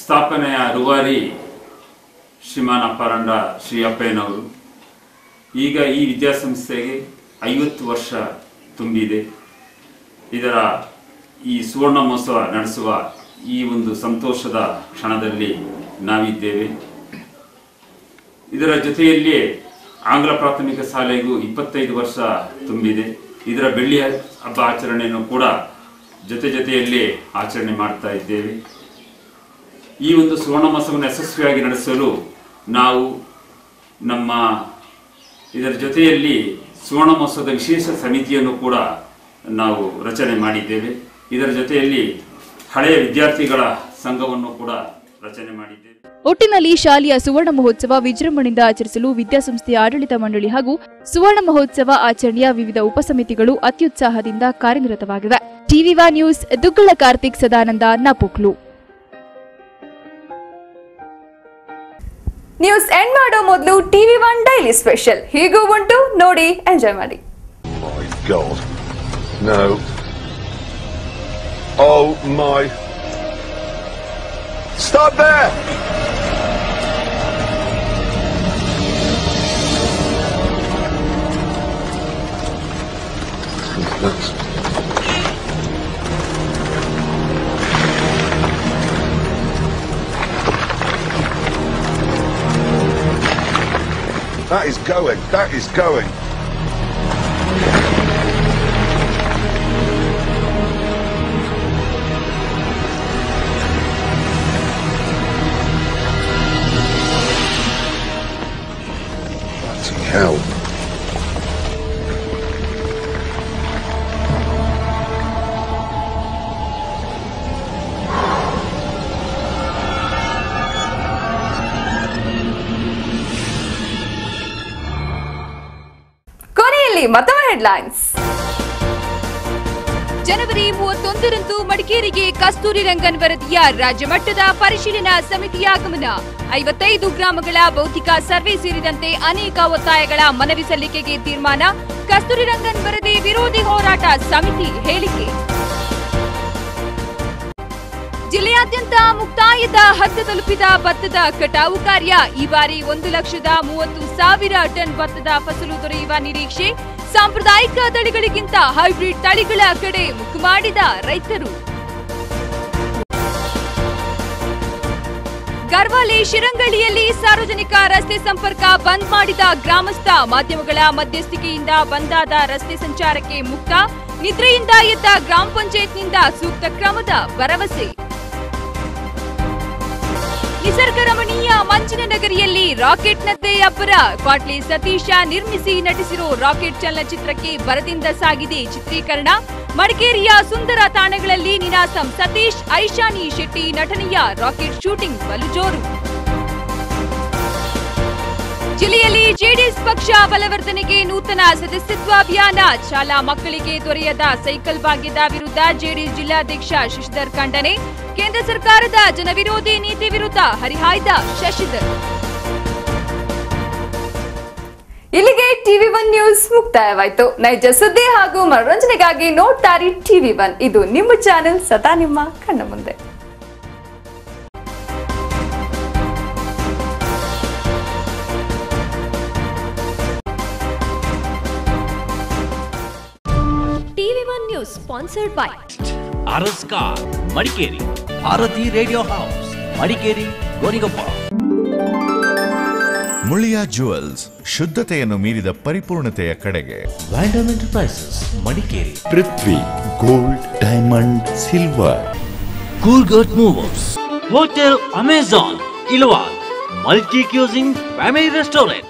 ಸ್ಥಾಪನೆಯ ರೂವಾರಿ ಶ್ರೀಮಾನ್ ಅಪ್ಪಾರಂಡ ಶ್ರೀ ಅಪ್ಪಯ್ಯನವರು. ಈಗ ಈ ವಿದ್ಯಾಸಂಸ್ಥೆಗೆ 50 ವರ್ಷ ತುಂಬಿದೆ. ಇದರ ಈ ಸುವರ್ಣ ಮಹೋತ್ಸವ ನಡೆಸುವ ಈ ಒಂದು ಸಂತೋಷದ ಕ್ಷಣದಲ್ಲಿ ನಾವಿದ್ದೇವೆ. ಇದರ ಜೊತೆಯಲ್ಲಿ ಆಂಗ್ಲ ಪ್ರಾಥಮಿಕ ಶಾಲೆಗೂ 25 ವರ್ಷ ತುಂಬಿದೆ. ಇದರ ಬೆಳ್ಳಿ ಹಬ್ಬ ಆಚರಣೆಯನ್ನು ಕೂಡ ಜೊತೆಯಲ್ಲಿ ಆಚರಣೆ ಮಾಡ್ತಾ ಇದ್ದೇವೆ. ಈ ಒಂದು ಸುವರ್ಣ ಮಹೋತ್ಸವವನ್ನು ಯಶಸ್ವಿಯಾಗಿ ನಡೆಸಲು ನಾವು ನಮ್ಮ ಇದರ ಜೊತೆಯಲ್ಲಿ ಸುವರ್ಣ ಮಹೋತ್ಸವದ ವಿಶೇಷ ಸಮಿತಿಯನ್ನು ಕೂಡ ನಾವು ರಚನೆ ಮಾಡಿದ್ದೇವೆ. ಇದರ ಜೊತೆಯಲ್ಲಿ ಹಳೆಯ ವಿದ್ಯಾರ್ಥಿಗಳ ಸಂಘವನ್ನು ಕೂಡ ರಚನೆ ಮಾಡಿದ್ದೇವೆ. ಒಟ್ಟಿನಲ್ಲಿ ಶಾಲೆಯ ಸುವರ್ಣ ಮಹೋತ್ಸವ ವಿಜೃಂಭಣೆಯಿಂದ ಆಚರಿಸಲು ವಿದ್ಯಾಸಂಸ್ಥೆಯ ಆಡಳಿತ ಮಂಡಳಿ ಹಾಗೂ ಸುವರ್ಣ ಮಹೋತ್ಸವ ಆಚರಣೆಯ ವಿವಿಧ ಉಪಸಮಿತಿಗಳು ಅತ್ಯುತ್ಸಾಹದಿಂದ ಕಾರ್ಯನಿರತವಾಗಿವೆ. TV one news Duggala Karthik Sadananda Napoklu. News end ಮಾಡೋ ಮೊದಲು ಟಿವಿ1 ಡೈಲಿ ಸ್ಪೆಷಲ್ ಹೀಗೂ ಉಂಟು, ನೋಡಿ ಎಂಜಾಯ್ ಮಾಡಿ. God. No. Oh my. Stop there! That is going. That is going. Bloody hell. ಕೊನೆಯಲ್ಲಿ ಮತ್ತೊಮ್ಮೆ ಹೆಡ್ಲೈನ್ಸ್. ಜನವರಿ 31ರಂದು ಮಡಿಕೇರಿಗೆ ಕಸ್ತೂರಿ ರಂಗನ್ ವರದಿಯ ರಾಜ್ಯಮಟ್ಟದ ಪರಿಶೀಲನಾ ಸಮಿತಿಯ ಆಗಮನ. 55 ಗ್ರಾಮಗಳ ಭೌತಿಕ ಸರ್ವೆ ಸೇರಿದಂತೆ ಅನೇಕ ಒತ್ತಾಯಗಳ ಮನವಿ ಸಲ್ಲಿಕೆಗೆ ತೀರ್ಮಾನ. ಕಸ್ತೂರಿ ರಂಗನ್ ವರದಿ ವಿರೋಧಿ ಹೋರಾಟ ಸಮಿತಿ ಹೇಳಿಕೆ. ಜಿಲ್ಲೆಯಾದ್ಯಂತ ಮುಕ್ತಾಯದ ಹಂತ ತಲುಪಿದ ಭತ್ತದ ಕಟಾವು ಕಾರ್ಯ. ಈ ಬಾರಿ 1,30,30,000 ಟನ್ ಭತ್ತದ ಫಸಲು ದೊರೆಯುವ ನಿರೀಕ್ಷೆ. ಸಾಂಪ್ರದಾಯಿಕ ತಳಿಗಳಿಗಿಂತ ಹೈಬ್ರಿಡ್ ತಳಿಗಳ ಕಡೆ ಮುಖ ಮಾಡಿದ ರೈತರು. ಗರ್ವಾಲೆ ಶಿರಂಗಳಿಯಲ್ಲಿ ಸಾರ್ವಜನಿಕ ರಸ್ತೆ ಸಂಪರ್ಕ ಬಂದ್ ಮಾಡಿದ ಗ್ರಾಮಸ್ಥ. ಮಾಧ್ಯಮಗಳ ಮಧ್ಯಸ್ಥಿಕೆಯಿಂದ ಬಂದಾದ ರಸ್ತೆ ಸಂಚಾರಕ್ಕೆ ಮುಕ್ತ. ನಿದ್ರೆಯಿಂದ ಎದ್ದ ಗ್ರಾಮ ಪಂಚಾಯತ್ನಿಂದ ಸೂಕ್ತ ಕ್ರಮದ ಭರವಸೆ. ನಿಸರ್ಗ ರಮಣೀಯ ಮಂಚಿನ ನಗರಿಯಲ್ಲಿ ರಾಕೆಟ್ನದ್ದೇ ಅಬ್ಬರ. ಕ್ವಾಟ್ಲಿ ಸತೀಶ ನಿರ್ಮಿಸಿ ನಟಿಸಿರೋ ರಾಕೆಟ್ ಚಲನಚಿತ್ರಕ್ಕೆ ಭರದಿಂದ ಸಾಗಿದೆ ಚಿತ್ರೀಕರಣ. ಮಡಿಕೇರಿಯ ಸುಂದರ ತಾಣಗಳಲ್ಲಿ ನಿನಾಸಂ ಸತೀಶ್, ಐಶಾನಿ ಶೆಟ್ಟಿ ನಟನೆಯ ರಾಕೆಟ್ ಶೂಟಿಂಗ್ ಬಲು ಜೋರು. ಜಿಲ್ಲೆಯಲ್ಲಿ ಜೆಡಿಎಸ್ ಪಕ್ಷ ಬಲವರ್ಧನೆಗೆ ನೂತನ ಸದಸ್ಯತ್ವ ಅಭಿಯಾನ. ಶಾಲಾ ಮಕ್ಕಳಿಗೆ ದೊರೆಯದ ಸೈಕಲ್ ಭಾಗ್ಯದ ವಿರುದ್ಧ ಜೆಡಿಎಸ್ ಜಿಲ್ಲಾಧ್ಯಕ್ಷ ಶಶಿಧರ್ ಖಂಡನೆ. ಕೇಂದ್ರ ಸರ್ಕಾರದ ಜನವಿರೋಧಿ ನೀತಿ ವಿರುದ್ಧ ಹರಿಹಾಯ್ದ ಶಶಿಧರ್. ಇಲ್ಲಿಗೆ ಟಿವಿ1 ನ್ಯೂಸ್ ಮುಕ್ತಾಯವಾಯಿತು. ನೈಜ ಸುದ್ದಿ ಹಾಗೂ ಮನೋರಂಜನೆಗಾಗಿ ನೋಡ್ತಾರಿ ಟಿವಿ1. ಇದು ನಿಮ್ಮ ಚಾನೆಲ್, ಸದಾ ನಿಮ್ಮ ಕಣ್ಣ ಮುಂದೆ. TV one news sponsored by RS car Madikeri, Bharati radio house Madikeri, Gonikoppa. Muliya jewels, ಶುದ್ಧತೆಯನ್ನು ಮೀರಿದ ಪರಿಪೂರ್ಣತೆಯ ಕಡೆಗೆ. ವ್ಯಾಂಡಮ್ enterprises Madikeri, Prithvi gold, diamond, silver. ಕೂಲ್ಗಟ್ movers, hotel Amazon ಇಲ್ವಾಲ್, multi cuisine family restaurant.